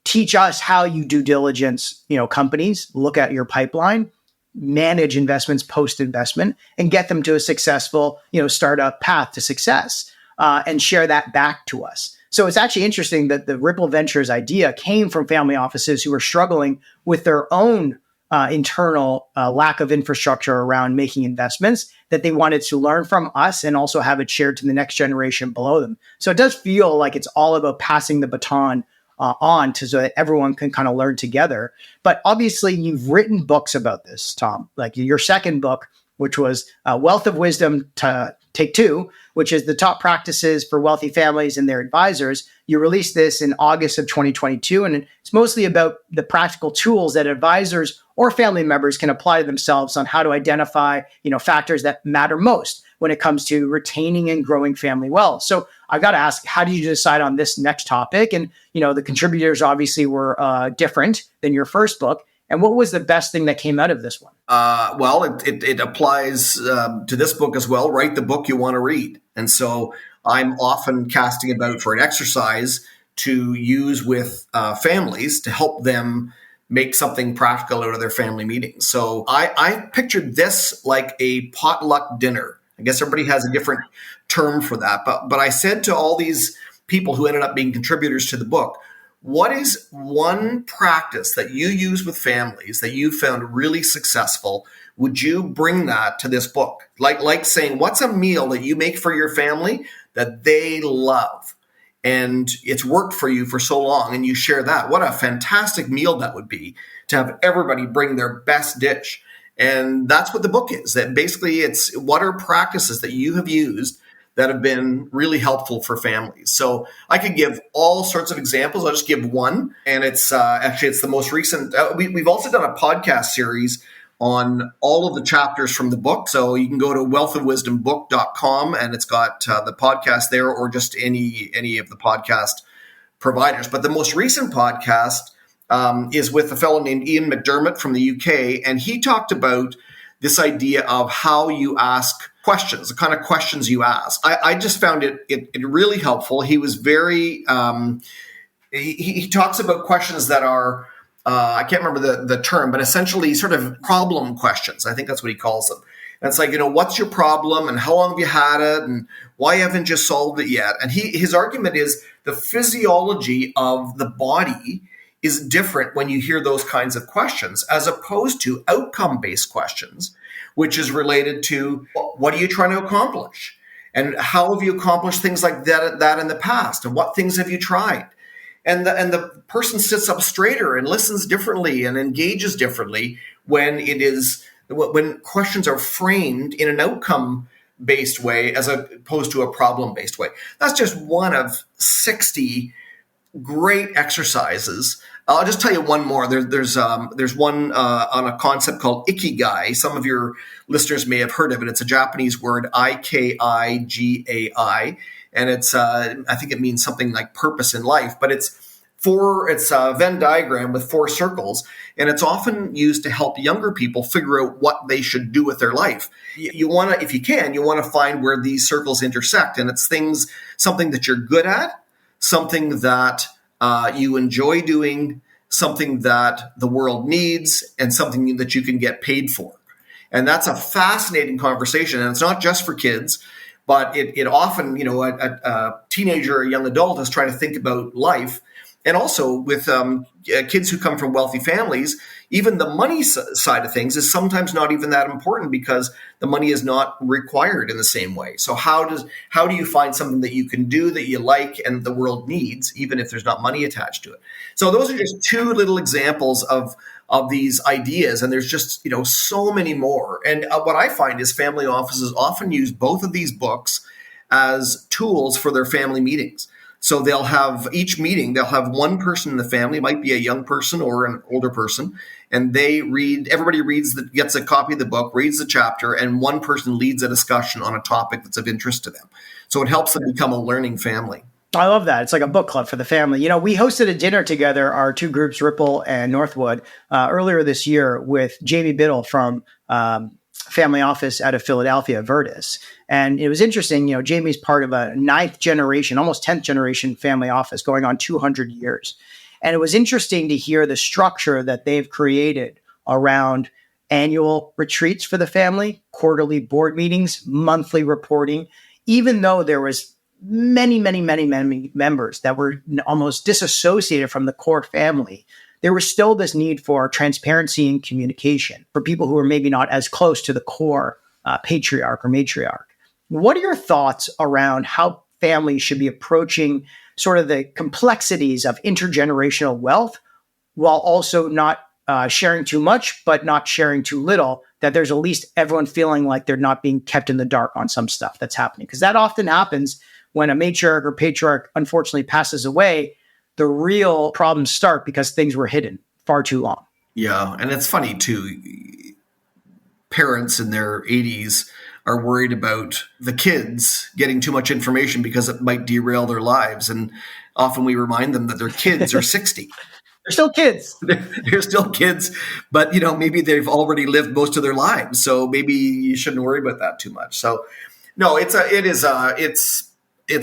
teach us how you due diligence, companies, look at your pipeline, manage investments post-investment, and get them to a successful, startup path to success. And share that back to us. So it's actually interesting that the Ripple Ventures idea came from family offices who were struggling with their own internal lack of infrastructure around making investments, that they wanted to learn from us and also have it shared to the next generation below them. So it does feel like it's all about passing the baton on so that everyone can kind of learn together. But obviously, you've written books about this, Tom, like your second book, which was Wealth of Wisdom to Take Two, which is the top practices for wealthy families and their advisors. You released this in August of 2022, and it's mostly about the practical tools that advisors or family members can apply to themselves on how to identify, factors that matter most when it comes to retaining and growing family wealth. So I got to ask, how did you decide on this next topic? And, the contributors obviously were different than your first book. And what was the best thing that came out of this one? Well, it applies to this book as well. Write the book you want to read. And so I'm often casting about for an exercise to use with families to help them make something practical out of their family meetings. So I pictured this like a potluck dinner. I guess everybody has a different term for that. But I said to all these people who ended up being contributors to the book, what is one practice that you use with families that you found really successful? Would you bring that to this book? Like saying, what's a meal that you make for your family that they love and it's worked for you for so long and you share that? What a fantastic meal that would be to have everybody bring their best dish. And that's what the book is. That basically it's what are practices that you have used that have been really helpful for families. So I could give all sorts of examples. I'll just give one. And it's actually, it's the most recent. We've also done a podcast series on all of the chapters from the book. So you can go to wealthofwisdombook.com and it's got the podcast there, or just any of the podcast providers. But the most recent podcast is with a fellow named Ian McDermott from the UK. And he talked about this idea of how you ask questions, the kind of questions you ask. I just found it really helpful. He was very, he talks about questions that are, I can't remember the term, but essentially sort of problem questions. I think that's what he calls them. And it's like, what's your problem and how long have you had it and why haven't you solved it yet? And his argument is the physiology of the body is different when you hear those kinds of questions as opposed to outcome-based questions, which is related to what are you trying to accomplish? And how have you accomplished things like that in the past? And what things have you tried? And the person sits up straighter and listens differently and engages differently when questions are framed in an outcome-based way as opposed to a problem-based way. That's just one of 60 great exercises. I'll just tell you one more. There's one on a concept called ikigai. Some of your listeners may have heard of it. It's a Japanese word, ikigai, and it's I think it means something like purpose in life. But it's a Venn diagram with 4 circles, and it's often used to help younger people figure out what they should do with their life. You want to, if you can, you want to find where these circles intersect, and it's something that you're good at, something that you enjoy doing, something that the world needs, and something that you can get paid for. And that's a fascinating conversation. And it's not just for kids, but it often, a teenager or a young adult is trying to think about life. And also with kids who come from wealthy families, even the money side of things is sometimes not even that important because the money is not required in the same way. So how do you find something that you can do that you like and the world needs, even if there's not money attached to it? So those are just two little examples of these ideas. And there's just, so many more. And what I find is family offices often use both of these books as tools for their family meetings. So they'll have each meeting, they'll have one person in the family, might be a young person or an older person, and everybody gets a copy of the book, reads the chapter, and one person leads a discussion on a topic that's of interest to them. So it helps them become a learning family. I love that. It's like a book club for the family. We hosted a dinner together, our two groups, Ripple and Northwood, earlier this year with Jamie Biddle from Family Office out of Philadelphia, Virtus. And it was interesting, Jamie's part of a 9th generation, almost 10th generation family office going on 200 years. And it was interesting to hear the structure that they've created around annual retreats for the family, quarterly board meetings, monthly reporting, even though there was many members that were almost disassociated from the core family. There was still this need for transparency and communication for people who are maybe not as close to the core patriarch or matriarch. What are your thoughts around how families should be approaching sort of the complexities of intergenerational wealth while also not sharing too much, but not sharing too little, that there's at least everyone feeling like they're not being kept in the dark on some stuff that's happening? Because that often happens when a matriarch or patriarch unfortunately passes away. The real problems start because things were hidden far too long. Yeah, and it's funny too. Parents in their 80s are worried about the kids getting too much information because it might derail their lives. And often we remind them that their kids are 60. They're still kids. They're still kids, but maybe they've already lived most of their lives. So maybe you shouldn't worry about that too much. So no, it's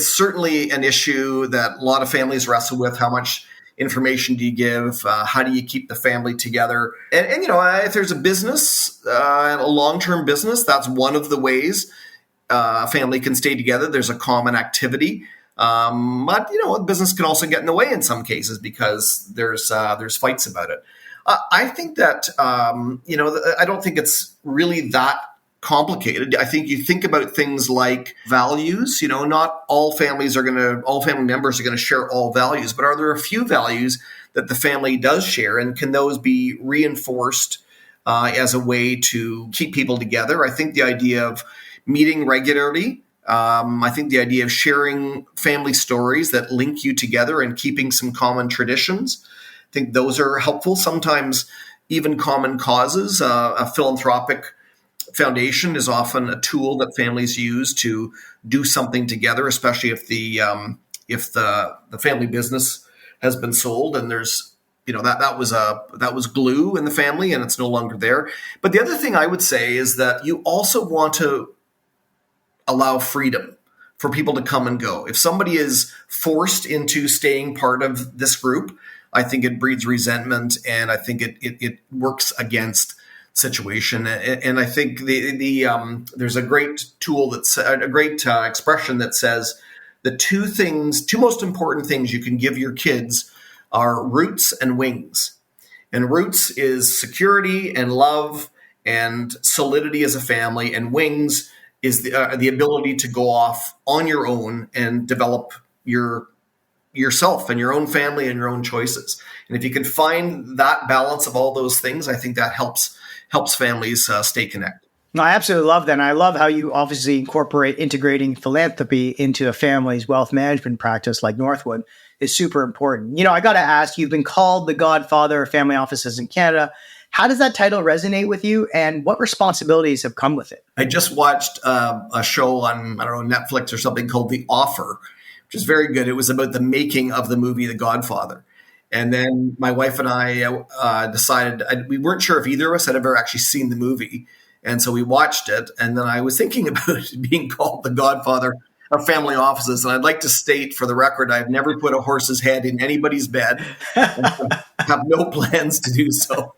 certainly an issue that a lot of families wrestle with. How much information do you give? How do you keep the family together? And if there's a business, a long-term business, that's one of the ways a family can stay together. There's a common activity. But business can also get in the way in some cases because there's fights about it. I think that, I don't think it's really that complicated. I think you think about things like values. Not all family members are going to share all values, but are there a few values that the family does share, and can those be reinforced as a way to keep people together? I think the idea of meeting regularly, I think the idea of sharing family stories that link you together and keeping some common traditions, I think those are helpful. Sometimes even common causes, a philanthropic foundation is often a tool that families use to do something together, especially if the family business has been sold and there's that was glue in the family and it's no longer there. But the other thing I would say is that you also want to allow freedom for people to come and go. If somebody is forced into staying part of this group, I think it breeds resentment, and I think it works against situation. And I think there's a great tool that's a great expression that says the two most important things you can give your kids are roots and wings. And roots is security and love and solidity as a family, and wings is the ability to go off on your own and develop yourself and your own family and your own choices. And if you can find that balance of all those things, I think that helps families stay connected. No, I absolutely love that. And I love how you obviously incorporate integrating philanthropy into a family's wealth management practice like Northwood is super important. I got to ask, you've been called the godfather of family offices in Canada. How does that title resonate with you, and what responsibilities have come with it? I just watched a show on, Netflix or something called The Offer, which is very good. It was about the making of the movie The Godfather. And then my wife and I decided, we weren't sure if either of us had ever actually seen the movie. And so we watched it. And then I was thinking about it being called The Godfather of family offices. And I'd like to state for the record, I've never put a horse's head in anybody's bed and have no plans to do so.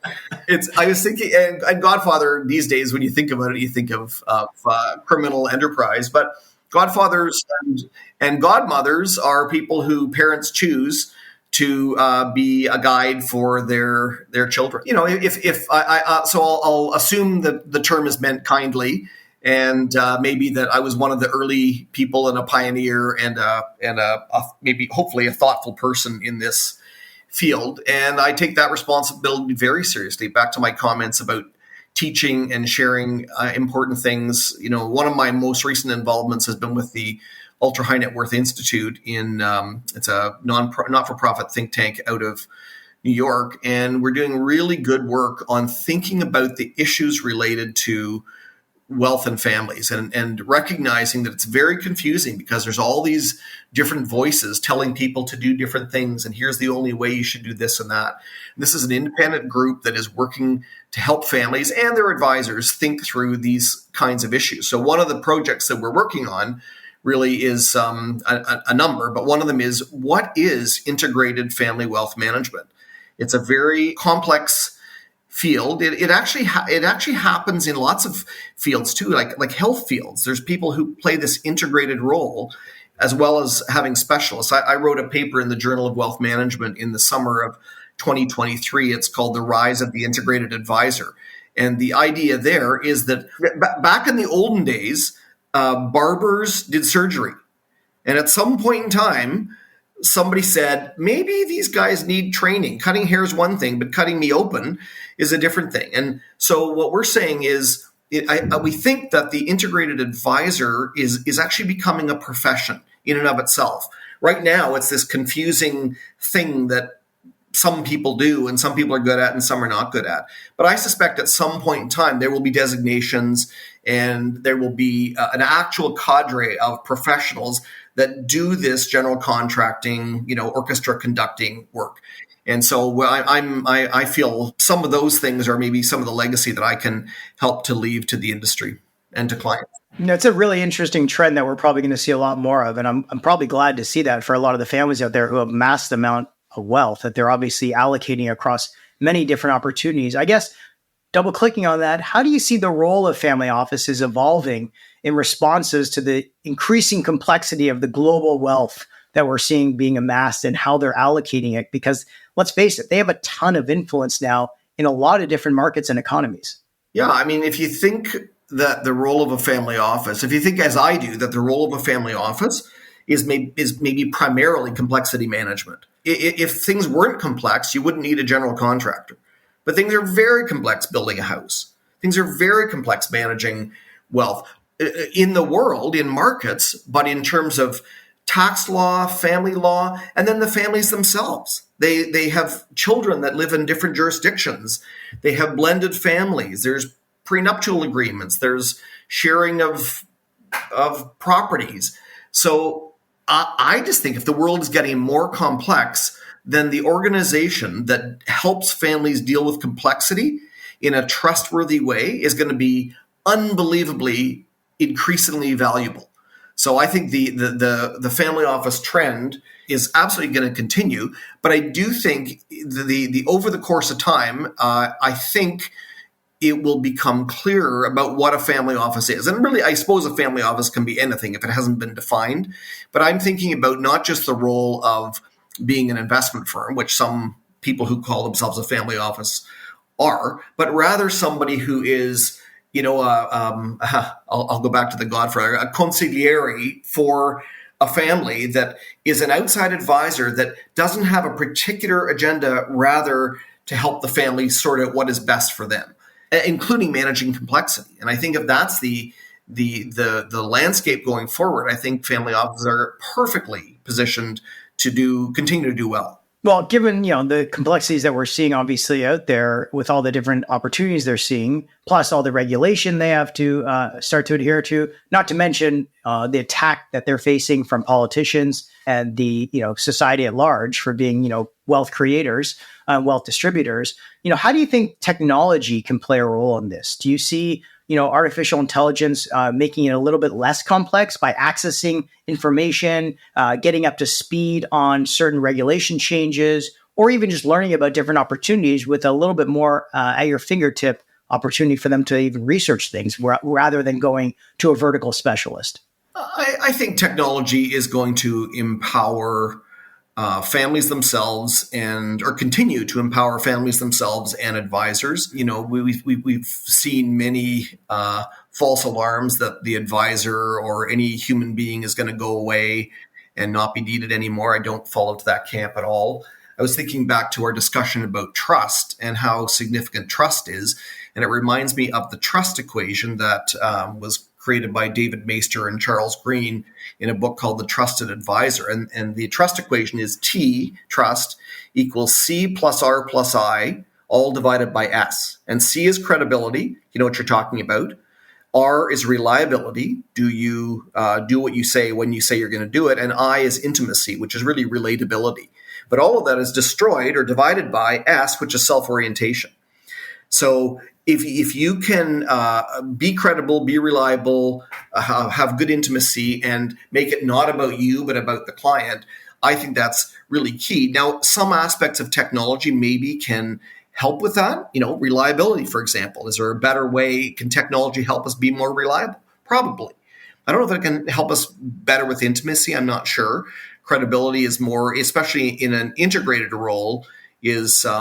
I was thinking, and Godfather these days, when you think about it, you think of criminal enterprise, but godfathers and godmothers are people who parents choose to be a guide for their children. So I'll assume that the term is meant kindly, and maybe that I was one of the early people and a pioneer and maybe hopefully a thoughtful person in this field. And I take that responsibility very seriously. Back to my comments about teaching and sharing important things. One of my most recent involvements has been with the Ultra High Net Worth Institute it's a not-for-profit think tank out of New York. And we're doing really good work on thinking about the issues related to wealth and families and recognizing that it's very confusing because there's all these different voices telling people to do different things. And here's the only way you should do this and that. And this is an independent group that is working to help families and their advisors think through these kinds of issues. So one of the projects that we're working on really is a number, but one of them is, what is integrated family wealth management? It's a very complex field. It actually happens in lots of fields too, like health fields. There's people who play this integrated role as well as having specialists. I wrote a paper in the Journal of Wealth Management in the summer of 2023. It's called The Rise of the Integrated Advisor. And the idea there is that back in the olden days, barbers did surgery. And at some point in time, somebody said, maybe these guys need training. Cutting hair is one thing, but cutting me open is a different thing. And so what we're saying is, we think that the integrated advisor is actually becoming a profession in and of itself. Right now, it's this confusing thing that some people do and some people are good at and some are not good at. But I suspect at some point in time, there will be designations and there will be an actual cadre of professionals that do this general contracting, orchestra conducting work. And so I feel some of those things are maybe some of the legacy that I can help to leave to the industry and to clients. It's a really interesting trend that we're probably going to see a lot more of. And I'm probably glad to see that for a lot of the families out there who have massed amount of wealth that they're obviously allocating across many different opportunities. I guess double clicking on that, how do you see the role of family offices evolving in responses to the increasing complexity of the global wealth that we're seeing being amassed and how they're allocating it? Because let's face it, they have a ton of influence now in a lot of different markets and economies. Yeah. I mean, if you think that the role of a family office, if you think as I do, that the role of a family office is maybe primarily complexity management. If things weren't complex, you wouldn't need a general contractor. But things are very complex building a house. Things are very complex managing wealth in the world, in markets, but in terms of tax law, family law, and then the families themselves. They have children that live in different jurisdictions. They have blended families. There's prenuptial agreements. There's sharing of properties. So I just think if the world is getting more complex, then the organization that helps families deal with complexity in a trustworthy way is going to be unbelievably increasingly valuable. So I think the family office trend is absolutely going to continue. But I do think the over the course of time, I think it will become clearer about what a family office is. And really, I suppose a family office can be anything if it hasn't been defined. But I'm thinking about not just the role of being an investment firm, which some people who call themselves a family office are, but rather somebody who is, I'll go back to the Godfather, a consigliere for a family that is an outside advisor that doesn't have a particular agenda, rather to help the family sort out what is best for them, including managing complexity. And I think if that's the landscape going forward, I think family offices are perfectly positioned to continue to do well. Well, given the complexities that we're seeing obviously out there with all the different opportunities they're seeing, plus all the regulation they have to start to adhere to, not to mention the attack that they're facing from politicians and the society at large for being wealth creators, wealth distributors. How do you think technology can play a role in this? Do you see artificial intelligence, making it a little bit less complex by accessing information, getting up to speed on certain regulation changes, or even just learning about different opportunities with a little bit more at your fingertip opportunity for them to even research things rather than going to a vertical specialist? I think technology is going to empower families themselves or continue to empower families themselves and advisors. We've seen many false alarms that the advisor or any human being is going to go away and not be needed anymore. I don't fall into that camp at all. I was thinking back to our discussion about trust and how significant trust is. And it reminds me of the trust equation that was created by David Maister and Charles Green in a book called The Trusted Advisor. And the trust equation is T, trust, equals C plus R plus I, all divided by S. And C is credibility. You know what you're talking about. R is reliability. Do you do what you say when you say you're going to do it? And I is intimacy, which is really relatability. But all of that is destroyed or divided by S, which is self-orientation. So if you can be credible, be reliable, have good intimacy, and make it not about you, but about the client, I think that's really key. Now, some aspects of technology maybe can help with that. Reliability, for example. Is there a better way? Can technology help us be more reliable? Probably. I don't know if it can help us better with intimacy. I'm not sure. Credibility is more, especially in an integrated role, is, I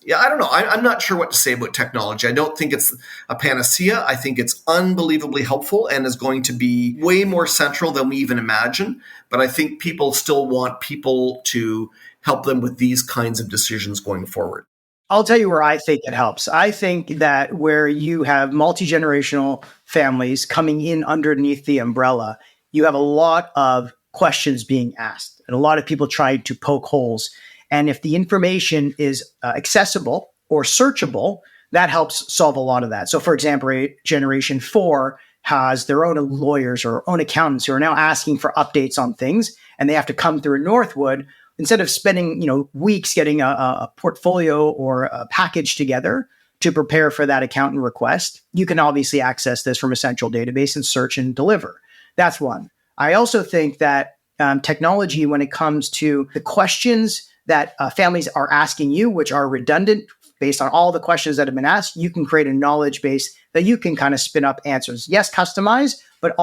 don't know. I'm not sure what to say about technology. I don't think it's a panacea. I think it's unbelievably helpful and is going to be way more central than we even imagine. But I think people still want people to help them with these kinds of decisions going forward. I'll tell you where I think it helps. I think that where you have multi-generational families coming in underneath the umbrella, you have a lot of questions being asked and a lot of people trying to poke holes. And if the information is accessible or searchable, that helps solve a lot of that. So for example, Generation 4 has their own lawyers or own accountants who are now asking for updates on things, and they have to come through Northwood. Instead of spending weeks getting a portfolio or a package together to prepare for that accountant request, you can obviously access this from a central database and search and deliver. That's one. I also think that technology, when it comes to the questions that families are asking you, which are redundant based on all the questions that have been asked, you can create a knowledge base that you can kind of spin up answers. Yes, customized, but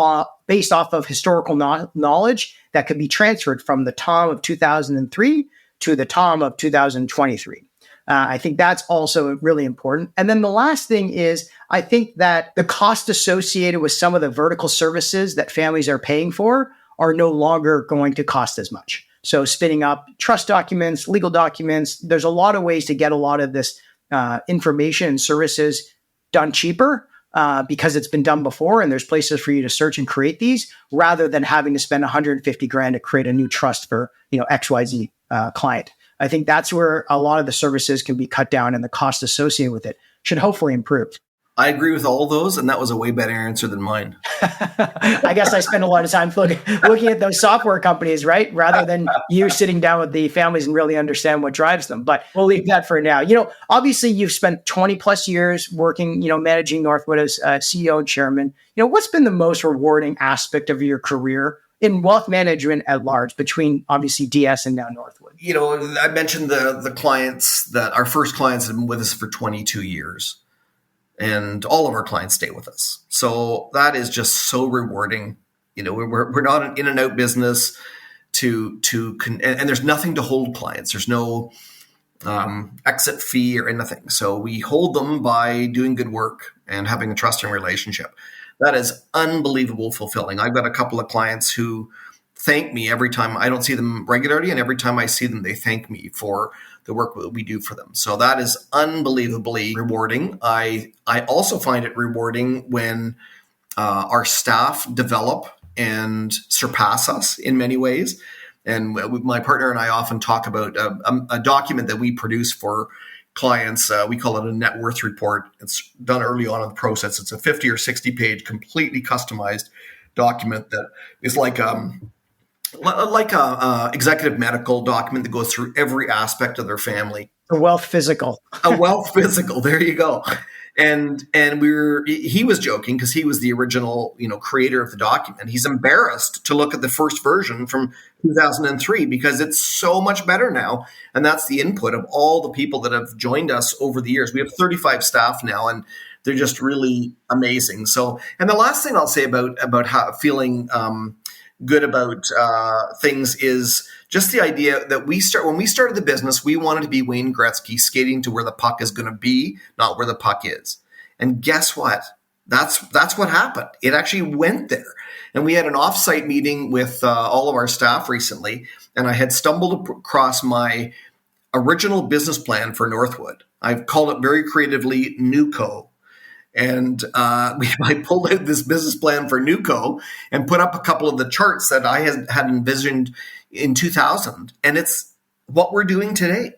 based off of historical knowledge that could be transferred from the Tom of 2003 to the Tom of 2023. I think that's also really important. And then the last thing is, I think that the cost associated with some of the vertical services that families are paying for are no longer going to cost as much. So spinning up trust documents, legal documents, there's a lot of ways to get a lot of this information and services done cheaper because it's been done before, and there's places for you to search and create these rather than having to spend $150,000 to create a new trust for XYZ client. I think that's where a lot of the services can be cut down and the cost associated with it should hopefully improve. I agree with all those, and that was a way better answer than mine. I guess I spend a lot of time looking at those software companies, right? Rather than you sitting down with the families and really understand what drives them. But we'll leave that for now. Obviously you've spent 20 plus years working, managing Northwood as CEO and chairman. What's been the most rewarding aspect of your career in wealth management at large between obviously DS and now Northwood? I mentioned the clients that our first clients have been with us for 22 years. And all of our clients stay with us. So that is just so rewarding. We're not an in and out business and there's nothing to hold clients. There's no exit fee or anything. So we hold them by doing good work and having a trusting relationship. That is unbelievable fulfilling. I've got a couple of clients who thank me every time. I don't see them regularly, and every time I see them, they thank me for the work that we do for them. So that is unbelievably rewarding. I also find it rewarding when our staff develop and surpass us in many ways. And my partner and I often talk about a document that we produce for clients. We call it a net worth report. It's done early on in the process. It's a 50 or 60 page, completely customized document that is like a executive medical document that goes through every aspect of their family. A wealth physical. A wealth physical. There you go. And he was joking because he was the original, creator of the document. He's embarrassed to look at the first version from 2003 because it's so much better now. And that's the input of all the people that have joined us over the years. We have 35 staff now, and they're just really amazing. So, and the last thing I'll say about how feeling good about things is just the idea that when we started the business, we wanted to be Wayne Gretzky, skating to where the puck is going to be, not where the puck is. And guess what? That's what happened. It actually went there. And we had an offsite meeting with all of our staff recently, and I had stumbled across my original business plan for Northwood. I've called it very creatively NewCo. And I pulled out this business plan for NewCo and put up a couple of the charts that I had envisioned in 2000. And it's what we're doing today.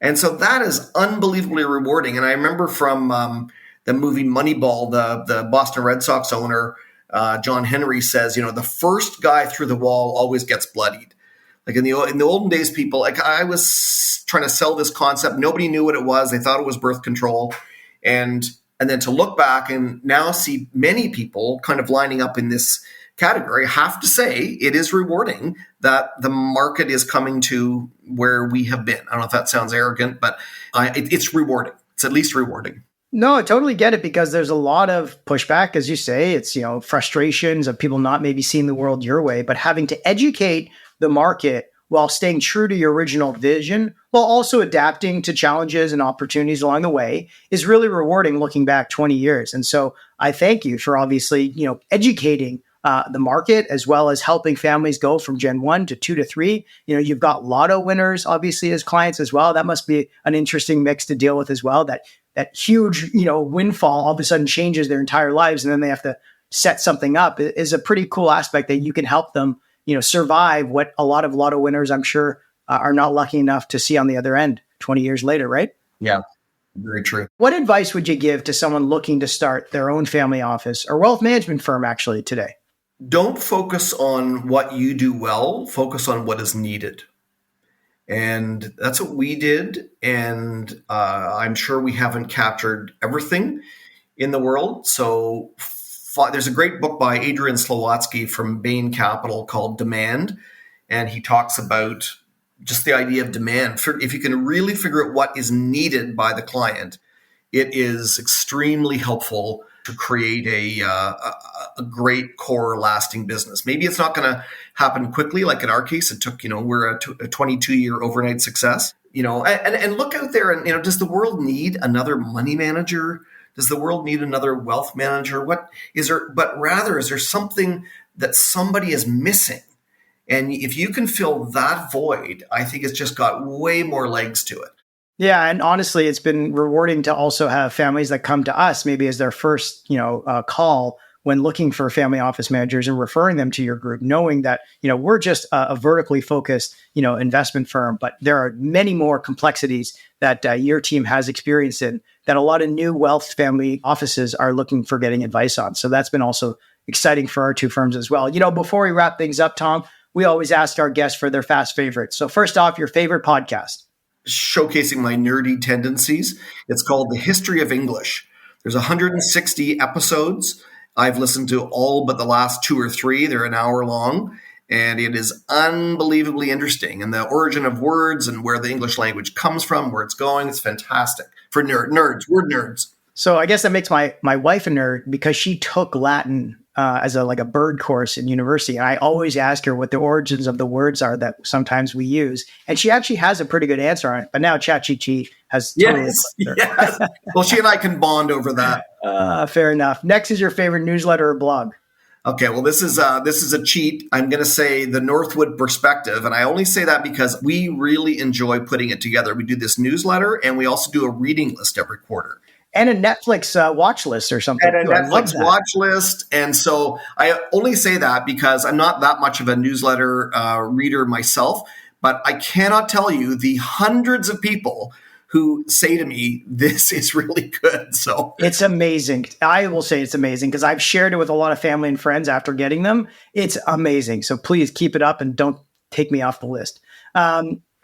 And so that is unbelievably rewarding. And I remember from the movie Moneyball, the Boston Red Sox owner, John Henry, says, the first guy through the wall always gets bloodied. Like in the olden days, people, like I was trying to sell this concept. Nobody knew what it was. They thought it was birth control. And then to look back and now see many people kind of lining up in this category, I have to say it is rewarding that the market is coming to where we have been. I don't know if that sounds arrogant, but it's rewarding. It's at least rewarding. No, I totally get it because there's a lot of pushback, as you say. It's, frustrations of people not maybe seeing the world your way, but having to educate the market while staying true to your original vision, while also adapting to challenges and opportunities along the way is really rewarding looking back 20 years. And so I thank you for obviously, educating the market as well as helping families go from Gen 1 to 2 to 3. You've got lotto winners, obviously, as clients as well. That must be an interesting mix to deal with as well. That huge, windfall all of a sudden changes their entire lives. And then they have to set something up. It is a pretty cool aspect that you can help them survive what a lot of lotto winners, I'm sure, are not lucky enough to see on the other end 20 years later, right? Yeah, very true. What advice would you give to someone looking to start their own family office or wealth management firm actually today? Don't focus on what you do well, focus on what is needed. And that's what we did. And I'm sure we haven't captured everything in the world. So there's a great book by Adrian Slowatsky from Bain Capital called Demand. And he talks about just the idea of demand. If you can really figure out what is needed by the client, it is extremely helpful to create a great core lasting business. Maybe it's not going to happen quickly. Like in our case, it took, we're a 22-year overnight success, and look out there and, does the world need another money manager? Does the world need another wealth manager? What is there? But rather, is there something that somebody is missing? And if you can fill that void, I think it's just got way more legs to it. Yeah. And honestly, it's been rewarding to also have families that come to us maybe as their first, call when looking for family office managers and referring them to your group, knowing that, we're just a vertically focused, investment firm, but there are many more complexities that your team has experienced in that a lot of new wealth family offices are looking for getting advice on. So that's been also exciting for our two firms as well. Before we wrap things up, Tom, we always ask our guests for their fast favorites. So first off, your favorite podcast. Showcasing my nerdy tendencies. It's called The History of English. There's 160 episodes. I've listened to all but the last 2 or 3. They're an hour long, and it is unbelievably interesting. And the origin of words and where the English language comes from, where it's going, it's fantastic. For nerds, word nerds. So I guess that makes my wife a nerd because she took Latin as a bird course in university. And I always ask her what the origins of the words are that sometimes we use. And she actually has a pretty good answer on it. But now ChatGPT has totally yes. Well, she and I can bond over that. Fair enough. Next is your favorite newsletter or blog. Okay, well, this is a cheat. I'm going to say the Northwood Perspective. And I only say that because we really enjoy putting it together. We do this newsletter and we also do a reading list every quarter. And a Netflix watch list or something. And a Netflix watch list. And so I only say that because I'm not that much of a newsletter reader myself, but I cannot tell you the hundreds of people who say to me, this is really good. So it's amazing. I will say it's amazing because I've shared it with a lot of family and friends after getting them. It's amazing. So please keep it up and don't take me off the list.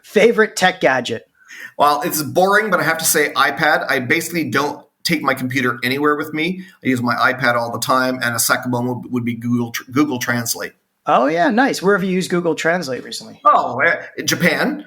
Favorite tech gadget? Well, it's boring, but I have to say iPad. I basically don't take my computer anywhere with me. I use my iPad all the time, and a second one would be Google Translate. Oh yeah, nice. Where have you used Google Translate recently? Oh, Japan.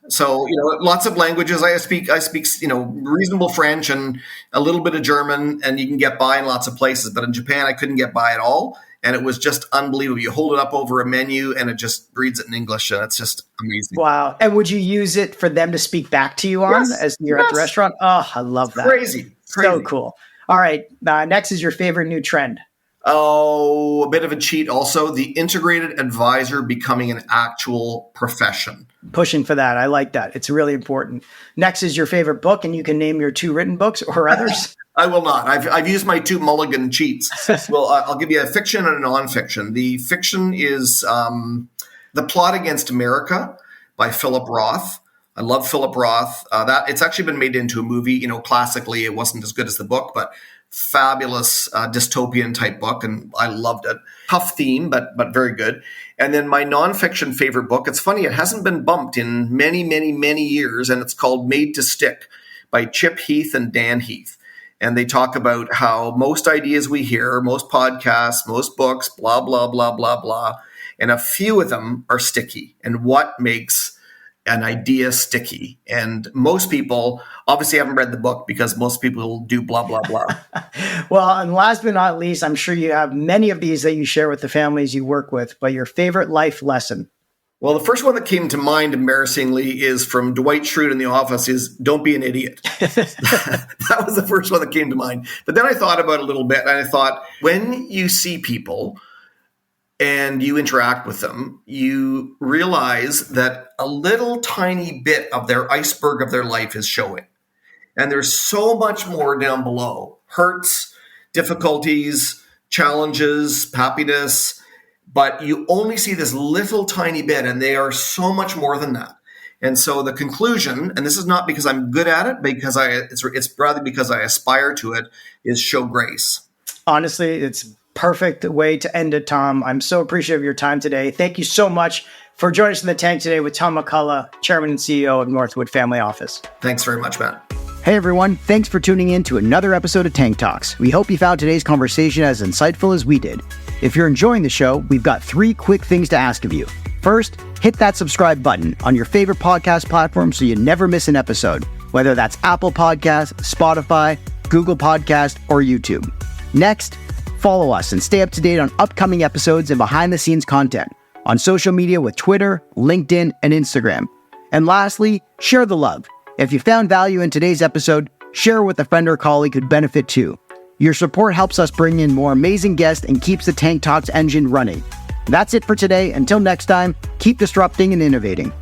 So, lots of languages. I speak, reasonable French and a little bit of German, and you can get by in lots of places. But in Japan, I couldn't get by at all. And it was just unbelievable. You hold it up over a menu and it just reads it in English. And it's just amazing. Wow. And would you use it for them to speak back to you on as you're at the restaurant? Oh, I love that. Crazy. So cool. All right. Next is your favorite new trend. Oh, a bit of a cheat also. The integrated advisor becoming an actual profession. Pushing for that. I like that. It's really important. Next is your favorite book, and you can name your 2 written books or others. I will not. I've used my 2 mulligan cheats. Well, I'll give you a fiction and a nonfiction. The fiction is The Plot Against America by Philip Roth. I love Philip Roth. That it's actually been made into a movie. Classically, it wasn't as good as the book, but fabulous dystopian type book, and I loved it. Tough theme, but very good. And then my nonfiction favorite book, it's funny, it hasn't been bumped in many, many, many years, and it's called Made to Stick by Chip Heath and Dan Heath. And they talk about how most ideas we hear, most podcasts, most books, blah, blah, blah, blah, blah, and a few of them are sticky. And what makes an idea sticky? And most people obviously haven't read the book because most people do blah, blah, blah. Well, and last but not least, I'm sure you have many of these that you share with the families you work with, but your favorite life lesson? Well, the first one that came to mind, embarrassingly, is from Dwight Schrute in The Office, is don't be an idiot. That was the first one that came to mind. But then I thought about it a little bit, and I thought, when you see people and you interact with them, you realize that a little tiny bit of their iceberg of their life is showing. And there's so much more down below. Hurts, difficulties, challenges, happiness. But you only see this little tiny bit, and they are so much more than that. And so the conclusion, and this is not because I'm good at it, because it's rather because I aspire to it, is show grace. Honestly, it's perfect way to end it, Tom. I'm so appreciative of your time today. Thank you so much for joining us in the tank today with Tom McCullough, Chairman and CEO of Northwood Family Office. Thanks very much, Matt. Hey everyone, thanks for tuning in to another episode of Tank Talks. We hope you found today's conversation as insightful as we did. If you're enjoying the show, we've got 3 quick things to ask of you. First, hit that subscribe button on your favorite podcast platform so you never miss an episode, whether that's Apple Podcasts, Spotify, Google Podcasts, or YouTube. Next, follow us and stay up to date on upcoming episodes and behind-the-scenes content on social media with Twitter, LinkedIn, and Instagram. And lastly, share the love. If you found value in today's episode, share with a friend or colleague who'd benefit too. Your support helps us bring in more amazing guests and keeps the Tank Talks engine running. That's it for today. Until next time, keep disrupting and innovating.